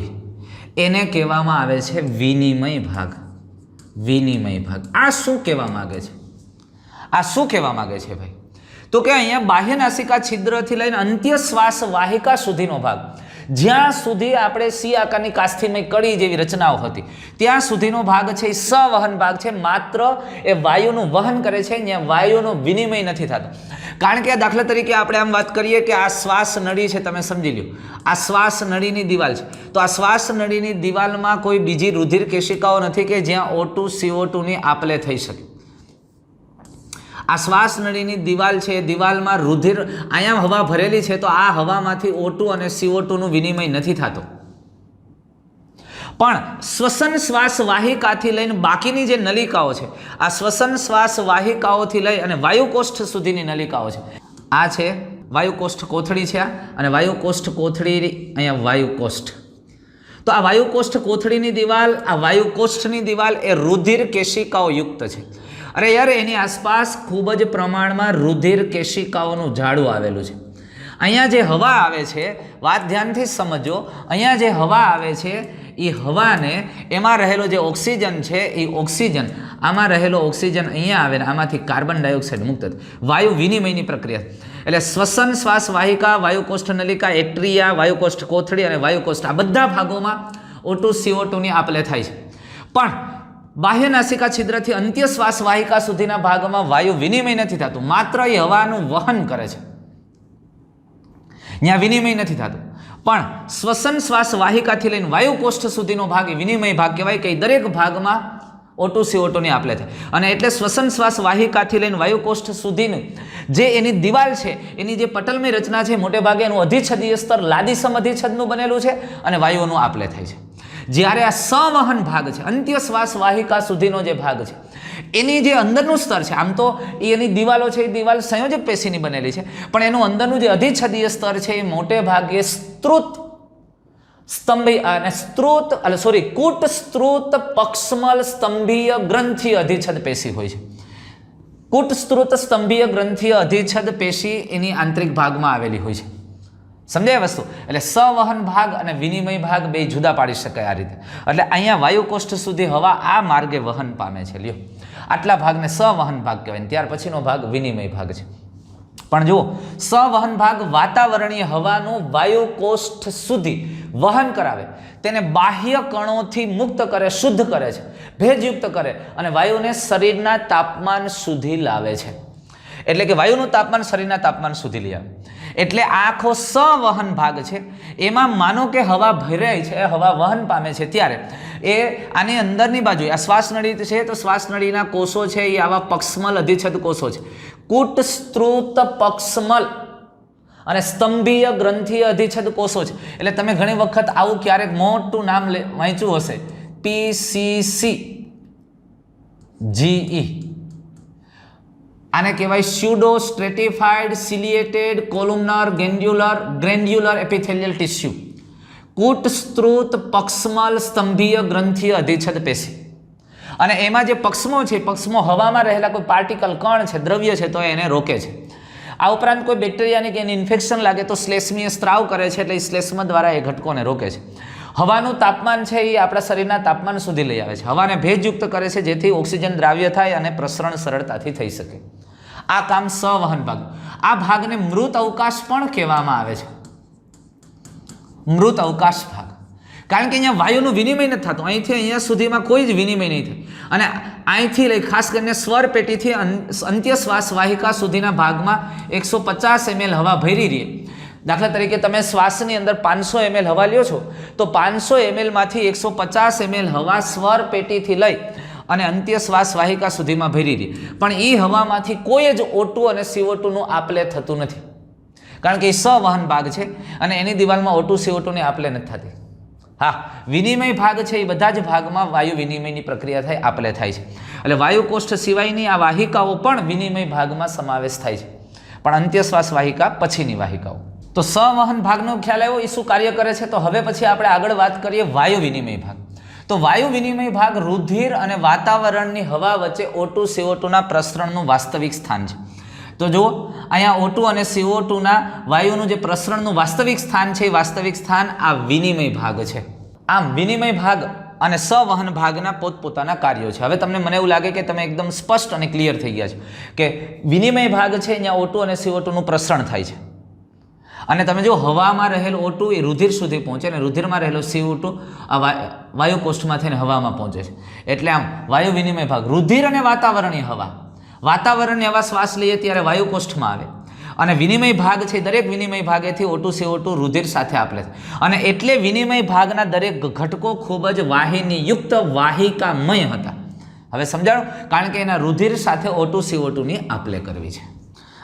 એને કહેવામાં આવે છે વિનિમય ભાગ. વિનિમય ભાગ. આ શું કહેવા માંગે છે? આ શું કહેવા માંગે છે ભાઈ? તો કે અહીંયા બાહ્ય નાસિકા છિદ્રથી લઈને અંત્ય શ્વાસ વાહિકા સુધીનો ભાગ, જ્યાં સુધી આપણે સી આકારની કાસ્થિમય કડી જેવી રચનાઓ હતી ત્યાં સુધીનો ભાગ છે એ સંવહન ભાગ છે. માત્ર એ વાયુનું વહન કરે છે, ત્યાં વાયુનો વિનિમય નથી થતો. કારણ કે દાખલા તરીકે આપણે આમ વાત કરીએ કે આ શ્વાસ નળી છે, તમે સમજી લો આ શ્વાસ નળીની દિવાલ છે, તો આ શ્વાસ નળીની દિવાલમાં કોઈ બીજી રુધિર કેશિકાઓ નથી કે જ્યાં O2 CO2 ની આપલે થઈ શકે. આ શ્વાસ નળીની દિવાલ છે, દિવાલમાં રુધિર, અહીંયા હવા ભરેલી છે, તો આ હવામાંથી O2 અને CO2 નું વિનિમય નથી થતો. પણ શ્વસન શ્વાસ વાહિકાથી લઈને બાકીની જે નલિકાઓ છે, આ શ્વસન શ્વાસ વાહિકાઓથી લઈ અને વાયુકોષ્ઠ સુધીની નલિકાઓ છે. આ છે વાયુકોષ્ઠ કોથળી છે, અને વાયુકોષ્ઠ કોથળી અહીંયા વાયુકોષ્ઠ. તો આ વાયુકોષ્ઠ કોથળીની દિવાલ, આ વાયુકોષ્ઠની દિવાલ એ રુધિર કેશિકાઓ યુક્ત છે. અરે યાર, એની આસપાસ ખૂબ જ પ્રમાણમાં રુધિર કેશિકાઓનું જાડું આવેલું છે. અહીંયા જે હવા આવે છે, વાત ધ્યાનથી સમજો, અહીંયા જે હવા આવે છે એ હવાને, એમાં રહેલો જે ઓક્સિજન છે એ ઓક્સિજન, આમાં રહેલો ઓક્સિજન અહીંયા આવે ને આમાંથી કાર્બન ડાયોક્સાઇડ મુક્ત થાય. વાયુ વિનિમયની પ્રક્રિયા. એટલે શ્વસન શ્વાસ વાહિકા, વાયુકોષ્ઠ નલિકા, એટ્રિયા, વાયુકોષ્ઠ કોથળી અને વાયુકોષ્ઠ, આ બધા ભાગોમાં O2 CO2 ની આપલે થાય છે. પણ બાહ્ય નાસિકા છિદ્રથી અંત્ય શ્વાસ વાહિકા સુધીના ભાગમાં વાયુ વિનિમય નથી થતું, માત્ર એ હવાનું વહન કરે છે, ત્યાં વિનિમય નથી થતું. પણ શ્વસન શ્વાસ વાહિકાથી લઈને વાયુકોષ્ઠ સુધીનો ભાગ એ વિનિમય ભાગ કહેવાય કે દરેક ભાગમાં O2 CO2 ની આપલે થાય. અને એટલે શ્વસન શ્વાસ વાહિકાથી લઈને વાયુકોષ્ઠ સુધીનું જે એની દિવાલ છે, એની જે પટલમય રચના છે, મોટે ભાગે એનું અધિચ્છદીય સ્તર લાદીસમ અધિચ્છદનું બનેલું છે અને વાયુઓનું આપલે થાય છે. જ્યારે આ સંવહન ભાગ છે, અંત્ય શ્વાસ વાહિકા સુધીનો જે ભાગ છે, એની જે અંદરનું સ્તર છે, આમ તો એની દિવાલો છે, એ દિવાલ સંયોજક પેશીની બનેલી છે, પણ એનું અંદરનું જે અધિચ્છદીય સ્તર છે એ મોટે ભાગે કૂટ સ્ત્રુત પક્ષમલ સ્તંભીય ગ્રંથીય અધિચ્છદ પેશી હોય છે. કૂટ સ્ત્રુત સ્તંભીય ગ્રંથીય અધિચ્છદ પેશી એની આંતરિક ભાગમાં આવેલી હોય છે. સમજાય વસ્તુ? એટલે સંવહન ભાગ અને વિનિમય ભાગ બે જુદા પાડી શકાય આ રીતે. એટલે અહીંયા વાયુકોષ્ઠ સુધી હવા આ માર્ગે વહન પામે છે. લ્યો, આટલા ભાગને સંવહન ભાગ કહેવાય. ત્યાર પછીનો ભાગ વિનિમય ભાગ છે. પણ જુઓ, સંવહન ભાગ વાતાવરણીય હવાનું વાયુકોષ્ઠ સુધી વહન કરાવે, તેને બાહ્ય કણોથી મુક્ત કરે, શુદ્ધ કરે છે, ભેજયુક્ત કરે અને વાયુને શરીરના તાપમાન સુધી લાવે છે. એટલે કે વાયુનું તાપમાન શરીરના તાપમાન સુધી લઈ આવે. એટલે આખો સંવહન ભાગ છે, એમાં માનો કે હવા ભરાય છે, હવા વહન પામે છે, ત્યારે એ આની અંદરની બાજુ આ શ્વાસનળી છે, તો શ્વાસનળીના કોષો છે એ આવા પક્ષમલ અધિચ્છદ કોષો છે. કૂટ સ્ત્રુત પક્ષમલ અને સ્તંભીય ગ્રંથીય અધિચ્છદ કોષો છે. એટલે તમે ઘણી વખત આવું ક્યારેક મોટું નામ વાંચ્યું હશે, PCC GE. આને કહેવાય સ્યુડો સ્ટ્રેટિફાઈડ સિલિએટેડ કોલુમનર ગ્રેન્યુલર એપિથેલિયલ ટિશ્યુ. કૂટ સ્ત્રોત પક્ષમલ સ્તંભીય ગ્રંથીય અધિચ્છદ પેશી. અને એમાં જે પક્ષમો છે, પક્ષમો હવામાં રહેલા કોઈ પાર્ટિકલ કણ છે, દ્રવ્ય છે, તો એને રોકે છે. આ ઉપરાંત કોઈ બેક્ટેરિયાની કે એની ઇન્ફેક્શન લાગે તો શ્લેષ્મીય સ્ત્રાવ કરે છે, એટલે એ શ્લેષ્મ દ્વારા એ ઘટકોને રોકે છે. હવાનું તાપમાન છે એ આપણા શરીરના તાપમાન સુધી લઈ આવે છે. હવાને ભેજયુક્ત કરે છે, જેથી ઓક્સિજન દ્રાવ્ય થાય અને પ્રસરણ સરળતાથી થઈ શકે. આ કામ સંવહન ભાગ. આ ભાગને મૃત અવકાશ પણ કહેવામાં આવે છે. મૃત અવકાશ ભાગ, કારણ કે અહીંયા વાયુનું વિનિમય નથી થતું. અહીંથી અહીંયા સુધીમાં કોઈ જ વિનિમય નહીં થાય. અને અહીંથી લઈ ખાસ કરીને સ્વર પેટીથી અંત્ય શ્વાસ વાહિકા સુધીના ભાગમાં 150 ml હવા ભરી રહી. દાખલા તરીકે તમે શ્વાસની અંદર 500 ml હવા લ્યો છો, તો 500 ml માંથી 150 ml હવા સ્વર પેટીથી લઈ અને અંત્ય શ્વાસ વાહિકા સુધીમાં ભરી રહી. પણ એ હવામાંથી કોઈ જ O2 અને CO2 નું આપલે થતું નથી, કારણ કે એ સંવહન ભાગ છે અને એની દિવાલમાં O2 CO2 ની આપલે નથી થતી. હા, વિનિમય ભાગ છે એ બધા જ ભાગમાં વાયુ વિનિમયની પ્રક્રિયા થાય, આપલે થાય છે. એટલે વાયુ કોષ્ઠ સિવાયની આ વાહિકાઓ પણ વિનિમય ભાગમાં સમાવેશ થાય છે, પણ અંત્યશ્વાસ વાહિકા પછીની વાહિકાઓ. તો સંવહન ભાગનો ખ્યાલ આવ્યો, એ શું કાર્ય કરે છે. તો હવે પછી આપણે આગળ વાત કરીએ વાયુ વિનિમય ભાગ. તો વાયુ વિનિમય ભાગ રુધિર અને વાતાવરણની હવા વચ્ચે O2 CO2 ના પ્રસરણનું વાસ્તવિક સ્થાન છે. તો જુઓ, અહીંયા O2 અને CO2 ના વાયુનું જે પ્રસરણનું વાસ્તવિક સ્થાન છે, એ વાસ્તવિક સ્થાન આ વિનિમય ભાગ છે. આમ વિનિમય ભાગ અને સંવહન ભાગના પોતપોતાના કાર્યો છે. હવે તમને મને એવું લાગે કે તમે એકદમ સ્પષ્ટ અને ક્લિયર થઈ ગયા છો કે વિનિમય ભાગ છે, અહીંયા O2 અને CO2 નું પ્રસરણ થાય છે. અને તમે જો હવામાં રહેલો O2 એ રુધિર સુધી પહોંચે અને રુધિરમાં રહેલો CO2 આ વાયુ કોષ્ઠમાં થઈને હવામાં પહોંચે છે. એટલે આમ વાયુ વિનિમય ભાગ રુધિર અને વાતાવરણીય હવા, વાતાવરણની હવા શ્વાસ લઈએ ત્યારે વાયુ કોષ્ઠમાં આવે, અને વિનિમય ભાગ છે, દરેક વિનિમય ભાગેથી O2 CO2 રુધિર સાથે આપલે છે. અને એટલે વિનિમય ભાગના દરેક ઘટકો ખૂબ જ વાહિનીયુક્ત વાહિકામય હતા. હવે સમજાણું, કારણ કે એના રુધિર સાથે O2 CO2 ની આપલે કરવી છે.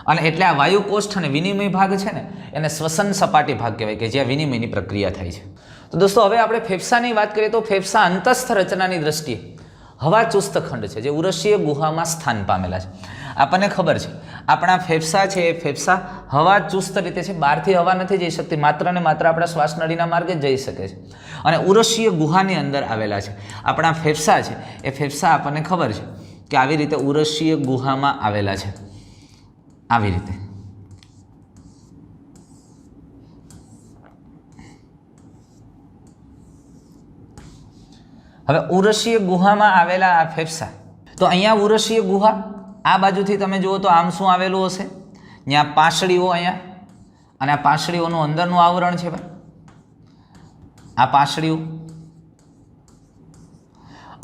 અને એટલે આ વાયુ કોષ્ઠ અને વિનિમય ભાગ છે ને, એને શ્વસન સપાટી ભાગ કહેવાય, કે જ્યાં વિનિમયની પ્રક્રિયા થાય છે. તો દોસ્તો, હવે આપણે ફેફસાની વાત કરીએ તો ફેફસા અંતસ્થ રચનાની દ્રષ્ટિએ હવા ચુસ્ત ખંડ છે, જે ઉરસીય ગુહામાં સ્થાન પામેલા છે. આપણને ખબર છે આપણા ફેફસા છે, એ ફેફસા હવા ચુસ્ત રીતે છે, બહારથી હવા નથી જઈ શકતી, માત્ર ને માત્ર આપણા શ્વાસનળીના માર્ગે જ જઈ શકે છે. અને ઉરસીય ગુહાની અંદર આવેલા છે આપણા ફેફસા છે. એ ફેફસા આપણને ખબર છે કે આવી રીતે ઉરસીય ગુહામાં આવેલા છે, આવી રીતે. હવે ઉરસીય ગુહામાં આવેલા આ ફેફસા, તો અહીંયા ઉરસીય ગુહા, આ બાજુથી તમે જુઓ તો આમ શું આવેલું હશે, ત્યાં પાંસળીઓ, અહીંયા, અને આ પાંસળીઓનું અંદરનું આવરણ છે ભાઈ, આ પાંસળીઓ.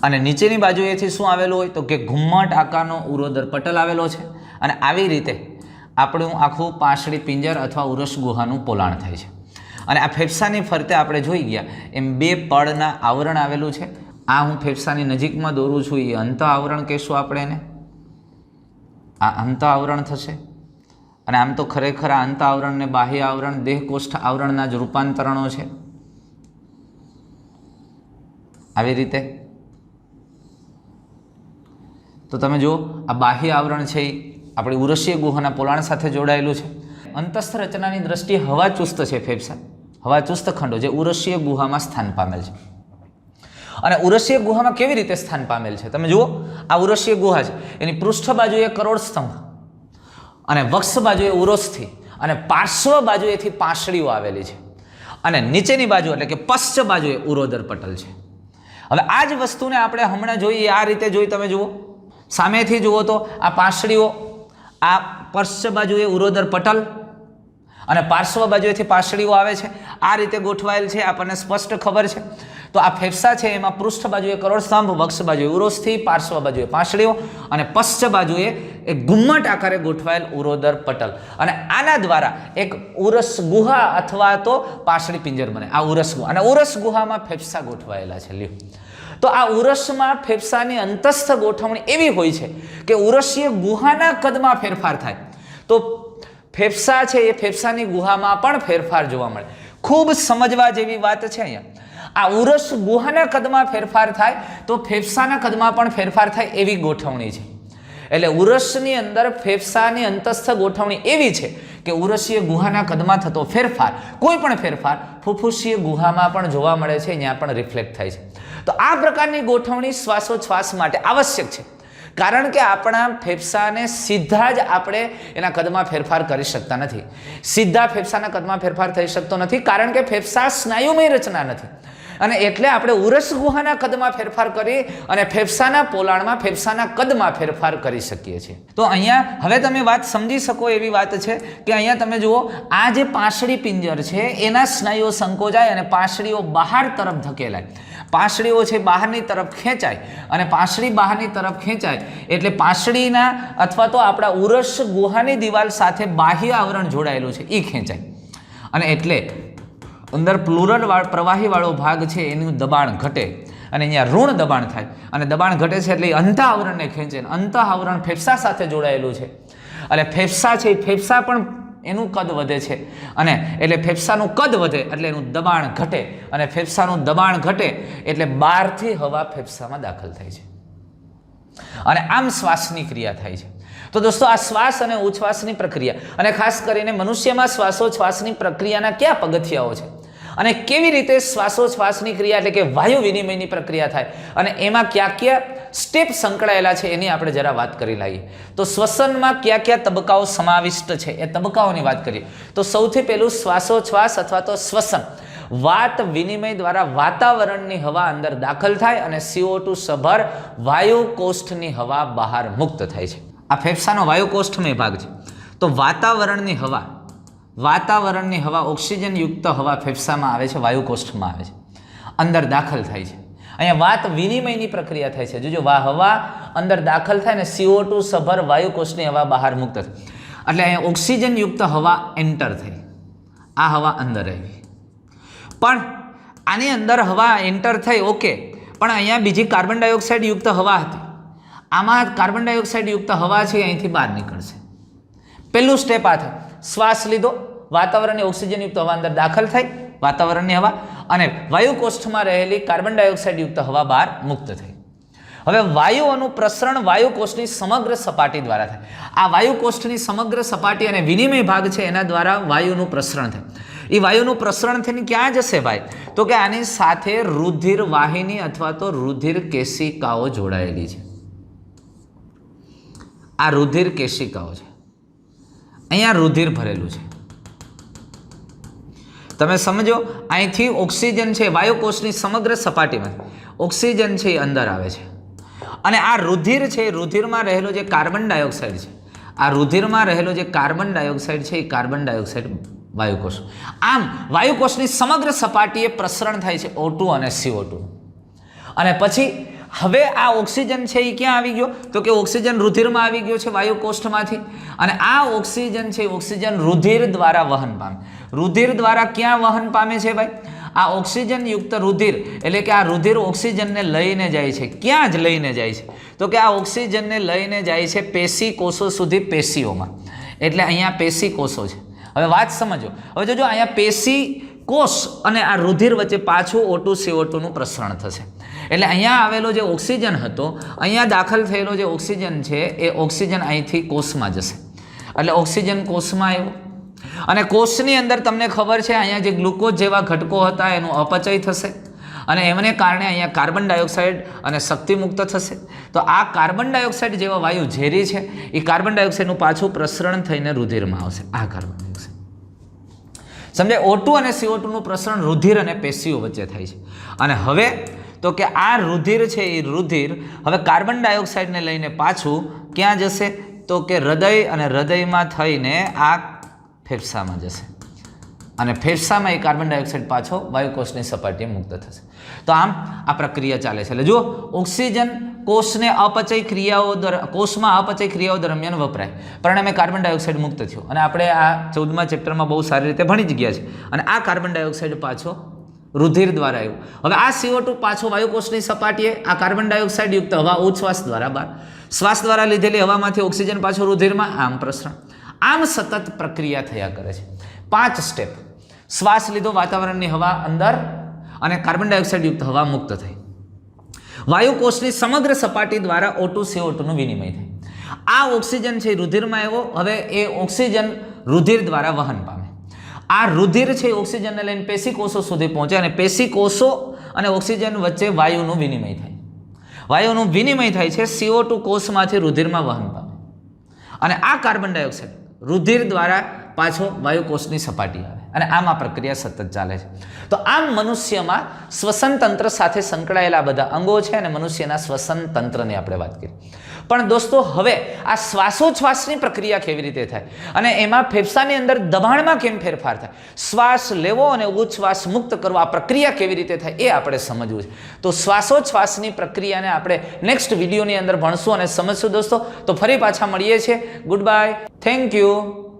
અને નીચેની બાજુએથી શું આવેલું હોય તો કે ઘુમ્મટ આકારનો ઉરોદર પટલ આવેલો છે. અને આવી રીતે આપણું આખું પાંસળી પિંજર અથવા ઉરસ ગુહાનું પોલાણ થાય છે. અને આ ફેફસાની ફરતે આપણે જોઈ ગયા એમ બે પળના આવરણ આવેલું છે. આ હું ફેફસાની નજીકમાં દોરું છું, એ અંત આવરણ કહેશું આપણે એને, આ અંત આવરણ થશે. અને આમ તો ખરેખર આ અંત આવરણ ને બાહ્ય આવરણ દેહકોષ્ઠ આવરણના જ રૂપાંતરણો છે. આવી રીતે તો તમે જુઓ, આ બાહ્ય આવરણ છે એ આપણી ઉરસીય ગુહાના પોલાણ સાથે જોડાયેલું છે. અંતસ્થ રચનાની દ્રષ્ટિએ હવા ચુસ્ત છે ફેફસા, હવા ચુસ્ત ખંડો જે ઉરસીય ગુહામાં સ્થાન પામેલ છે. અને ઉરસીય ગુહામાં કેવી રીતે સ્થાન પામેલ છે તમે જુઓ, આ ઉરસીય ગુહા છે, એની પૃષ્ઠ બાજુએ કરોડ સ્તંભ, અને વક્ષ બાજુએ ઉરોસ્થિ, અને પાર્શ્વ બાજુએથી પાંસળીઓ આવેલી છે, અને નીચેની બાજુ એટલે કે પશ્ચ બાજુએ ઉરોદર પટલ છે. હવે આ જ વસ્તુને આપણે હમણાં જોઈએ, આ રીતે જોઈ, તમે જુઓ સામેથી જુઓ તો આ પાંસળીઓ, આ પશ્ચ બાજુએ ઉરોદર પટલ અને પાર્શ્વ બાજુએથી પાંસળીઓ આવે છે, આ રીતે ગોઠવાયેલ છે, આપણને સ્પષ્ટ ખબર છે. તો આ ફેફસા છે એમાં પૃષ્ઠ બાજુએ કરોડ સ્તંભ, વક્ષ બાજુએ ઉરોસ્થિ, પાર્શ્વ બાજુએ પાંસળીઓ અને પશ્ચ બાજુએ એક ગુમ્મટ આકારે ગોઠવાયેલ ઉરોદર પટલ. અને આના દ્વારા એક ઉરસ ગુહા અથવા તો પાંસળી પિંજર બને, આ ઉરસ ગુહા. અને ઉરસ ગુહામાં ફેફસા ગોઠવાયેલા છે. લ્યો, તો આ ઉરસમાં ફેફસાની અંતસ્થ ગોઠવણી એવી હોય છે કે ઉરસીય ગુહાના કદમાં ફેરફાર થાય તો ફેફસા છે એ ફેફસાની ગુહામાં પણ ફેરફાર જોવા મળે. ખૂબ સમજવા જેવી વાત છે અહીંયા. આ ઉરસ ગુહાના કદમાં ફેરફાર થાય તો ફેફસાના કદમાં પણ ફેરફાર થાય એવી ગોઠવણી છે. એટલે ઉરસની અંદર ફેફસાની અંતસ્થ ગોઠવણી એવી છે કે ઉરસીય ગુહાના કદમાં થતો ફેરફાર, કોઈ પણ ફેરફાર ફુફ્ફુસીય ગુહામાં પણ જોવા મળે છે, ત્યાં પણ રિફ્લેક્ટ થાય છે. તો આ પ્રકારની ગોઠવણી શ્વાસોચ્છ્વાસ માટે આવશ્યક છે. કારણ કે આપણા ફેફસાને સીધા જ આપણે એના કદમાં ફેરફાર કરી શકતા નથી. સીધા ફેફસાના કદમાં ફેરફાર થઈ શકતો નથી, કારણ કે ફેફસા સ્નાયુમય રચના નથી. અને એટલે આપણે ઉરસ ગુહાના કદમાં ફેરફાર કરી અને ફેફસાના પોલાણમાં, ફેફસાના કદમાં ફેરફાર કરી શકીએ છીએ. તો અહીંયા હવે તમે વાત સમજી શકો એવી વાત છે કે અહીંયા તમે જુઓ, આ જે પાંસળી પિંજર છે એના સ્નાયુઓ સંકોચાય અને પાંસળીઓ બહાર તરફ ધકેલાય. પાંસળીઓ છે બહારની તરફ ખેંચાય અને પાંસળી બહારની તરફ ખેંચાય એટલે પાંસળીના અથવા તો આપણા ઉરસ ગુહાની દિવાલ સાથે બાહ્ય આવરણ જોડાયેલું છે એ ખેંચાય. અને એટલે અંદર પ્લુરલ પ્રવાહીવાળો ભાગ છે એનું દબાણ ઘટે અને અહીંયા ઋણ દબાણ થાય. અને દબાણ ઘટે છે એટલે અંતઃ આવરણને ખેંચે. અંતઃ આવરણ ફેફસા સાથે જોડાયેલું છે એટલે ફેફસા છે, ફેફસા પણ એનું કદ વધે છે. અને એટલે ફેફસાનું કદ વધે એટલે એનું દબાણ ઘટે અને ફેફસાનું દબાણ ઘટે એટલે બહારથી હવા ફેફસામાં દાખલ થાય છે અને આમ શ્વાસની ક્રિયા થાય છે. તો દોસ્તો, આ શ્વાસ અને ઉચ્છ્વાસની પ્રક્રિયા, અને ખાસ કરીને મનુષ્યમાં શ્વાસોચ્છ્વાસની પ્રક્રિયાના કયા પગથિયાઓ છે અને કેવી રીતે શ્વાસોચ્છ્વાસની ક્રિયા એટલે કે વાયુ વિનિમયની પ્રક્રિયા થાય અને એમાં કયા કયા સ્ટેપ સંકળાયેલા છે એની આપણે જરા વાત કરી લઈએ. તો શ્વસનમાં કયા કયા તબક્કાઓ સમાવિષ્ટ છે એ તબક્કાઓની વાત કરીએ તો સૌથી પહેલું શ્વાસોચ્છ્વાસ અથવા તો શ્વસન. વાત વિનિમય દ્વારા વાતાવરણની હવા અંદર દાખલ થાય અને CO2 સભર વાયુ કોષ્ઠની હવા બહાર મુક્ત થાય છે. આ ફેફસાનો વાયુ કોષ્ઠમય ભાગ છે. તો વાતાવરણની હવા ઓક્સિજન યુક્ત હવા ફેફસામાં આવે છે, વાયુ કોષ્ઠમાં આવે છે, અંદર દાખલ થાય છે. અહીંયા વાત વિનિમયની પ્રક્રિયા થાય છે. જોજો, હવા અંદર દાખલ થાય ને CO2 સભર વાયુ કોષ્ઠની હવા બહાર મુક્ત થાય એટલે અહીંયા ઓક્સિજન યુક્ત હવા એન્ટર થઈ, આ હવા અંદર આવી. પણ આની અંદર હવા એન્ટર થઈ, ઓકે, પણ અહીંયા બીજી કાર્બન ડાયોક્સાઇડ યુક્ત હવા હતી. આમાં કાર્બન ડાયોક્સાઇડ યુક્ત હવા છે અહીંથી બહાર નીકળશે. પહેલું સ્ટેપ આ થાય. શ્વાસ લીધો, વાતાવરણની ઓક્સિજન યુક્ત હવા અંદર દાખલ થઈ, વાતાવરણની હવા, અને વાયુ કોષ્ઠમાં રહેલી કાર્બન ડાયોક્સાઇડ યુક્ત હવા બહાર મુક્ત થઈ. હવે વાયુઓનું પ્રસરણ વાયુ કોષ્ઠની સમગ્ર સપાટી દ્વારા થાય. આ વાયુ કોષ્ઠની સમગ્ર સપાટી અને વિનિમય ભાગ છે એના દ્વારા વાયુનું પ્રસરણ થાય. એ વાયુનું પ્રસરણ થઈને ક્યાં જશે ભાઈ? તો કે આની સાથે રુધિર વાહિની અથવા તો રુધિર કેશિકાઓ જોડાયેલી છે. આ રુધિર કેશિકાઓ છે. અહીંયા રુધિર ભરેલું છે. તમે સમજો, અહીંથી ઓક્સિજન છે વાયુ કોષની સમગ્ર સપાટીમાં ઓક્સિજન છે એ અંદર આવે છે અને આ રુધિર છે, રુધિરમાં રહેલો જે કાર્બન ડાયોક્સાઇડ છે, આ રુધિરમાં રહેલો જે કાર્બન ડાયોક્સાઇડ છે એ કાર્બન ડાયોક્સાઇડ વાયુકોષ. આમ વાયુકોષની સમગ્ર સપાટીએ પ્રસરણ થાય છે O2 અને CO2. અને પછી હવે આ ઓક્સિજન છે એ ક્યાં આવી ગયો? તો કે ઓક્સિજન રુધિરમાં આવી ગયો છે વાયુ કોષ્ઠમાંથી. અને આ ઓક્સિજન છે, ઓક્સિજન રુધિર દ્વારા વહન પામે. રુધિર દ્વારા ક્યાં વહન પામે છે ભાઈ? આ ઓક્સિજન યુક્ત રુધિર એટલે કે આ રુધિર ઓક્સિજનને લઈને જાય છે. ક્યાં જ લઈને જાય છે? તો કે આ ઓક્સિજનને લઈને જાય છે પેશી કોષો સુધી, પેશીઓમાં. એટલે અહીંયા પેશી કોષો છે. હવે વાત સમજો. હવે જોજો, અહીંયા પેશી કોષ અને આ રુધિર વચ્ચે પાછું O2 CO2 નું પ્રસરણ થશે. એટલે અહીંયા આવેલો જે ઓક્સિજન હતો, અહીંયા દાખલ થયેલો જે ઓક્સિજન છે એ ઓક્સિજન અહીંથી કોષમાં જશે. એટલે ઓક્સિજન કોષમાં આવ્યો અને કોષની અંદર તમને ખબર છે અહીંયા જે ગ્લુકોઝ જેવા ઘટકો હતા એનું અપચય થશે અને એમને કારણે અહીંયા કાર્બન ડાયોક્સાઇડ અને શક્તિ મુક્ત થશે. તો આ કાર્બન ડાયોક્સાઇડ જેવા વાયુ ઝેરી છે, એ કાર્બન ડાયોક્સાઇડનું પાછું પ્રસરણ થઈને રુધિરમાં આવશે. આ કાર્બન ડાયોક્સાઇડ સમજાય. O2 અને CO2 નું પ્રસરણ રુધિર અને પેશીઓ વચ્ચે થાય છે. અને હવે તો કે આ રુધિર છે એ રુધિર હવે કાર્બન ડાયોક્સાઇડને લઈને પાછું ક્યાં જશે? તો કે હૃદય, અને હૃદયમાં થઈને આ ફેફસામાં જશે અને ફેફસામાં એ કાર્બન ડાયોક્સાઇડ પાછો વાયુકોષની સપાટીએ મુક્ત થશે. તો આમ આ પ્રક્રિયા ચાલે છે. એટલે જુઓ, ઓક્સિજન કોષને અપચય ક્રિયાઓ કોષમાં અપચય ક્રિયાઓ દરમિયાન વપરાય, પરિણામે કાર્બન ડાયોક્સાઇડ મુક્ત થયો. અને આપણે આ 14મા ચેપ્ટરમાં બહુ સારી રીતે ભણી જ ગયા છે. અને આ કાર્બન ડાયોક્સાઇડ પાછો રુધિર દ્વારા આવ્યું. હવે આ CO2 પાછો વાયુકોષની સપાટીએ આ કાર્બન ડાયોક્સાઇડ યુક્ત હવા ઉચ્છ્વાસ દ્વારા બહાર, શ્વાસ દ્વારા લીધેલી હવામાંથી ઓક્સિજન પાછો રુધિરમાં, આમ પ્રસરણ. આમ સતત પ્રક્રિયા થયા કરે છે. 5 સ્ટેપ. શ્વાસ લીધો, વાતાવરણની હવા અંદર અને કાર્બન ડાયોક્સાઇડ યુક્ત હવા મુક્ત થઈ. વાયુકોષની સમગ્ર સપાટી દ્વારા O2 CO2 નું વિનિમય થાય. આ ઓક્સિજન છે રુધિરમાં આવ્યો, હવે એ ઓક્સિજન રુધિર દ્વારા વહન પામે. આ રુધિર છે ઓક્સિજનને લઈને પેશીકોષો સુધી પહોંચે અને પેશીકોષો અને ઓક્સિજન વચ્ચે વાયુનું વિનિમય થાય. વાયુનું વિનિમય થાય છે, CO2 કોષમાંથી રુધિરમાં વહન પામે અને આ કાર્બન ડાયોક્સાઇડ રુધિર દ્વારા પાછો વાયુકોષની સપાટી આવે અને આમ આ પ્રક્રિયા સતત ચાલે છે. તો આમ મનુષ્યમાં શ્વસન તંત્ર સાથે સંકળાયેલા બધા અંગો છે અને મનુષ્યના શ્વસન તંત્રની આપણે વાત કરી. પણ દોસ્તો હવે આ શ્વાસોચ્છ્વાસની પ્રક્રિયા કેવી રીતે થાય અને એમાં ફેફસાની અંદર દબાણમાં કેમ ફેરફાર થાય, શ્વાસ લેવો અને ઉચ્છ્વાસ મુક્ત કરવો, આ પ્રક્રિયા કેવી રીતે થાય એ આપણે સમજવું છે. તો શ્વાસોચ્છ્વાસની પ્રક્રિયાને આપણે નેક્સ્ટ વિડીયોની અંદર ભણશું અને સમજશું દોસ્તો. તો ફરી પાછા મળીએ છીએ. Good bye, thank you.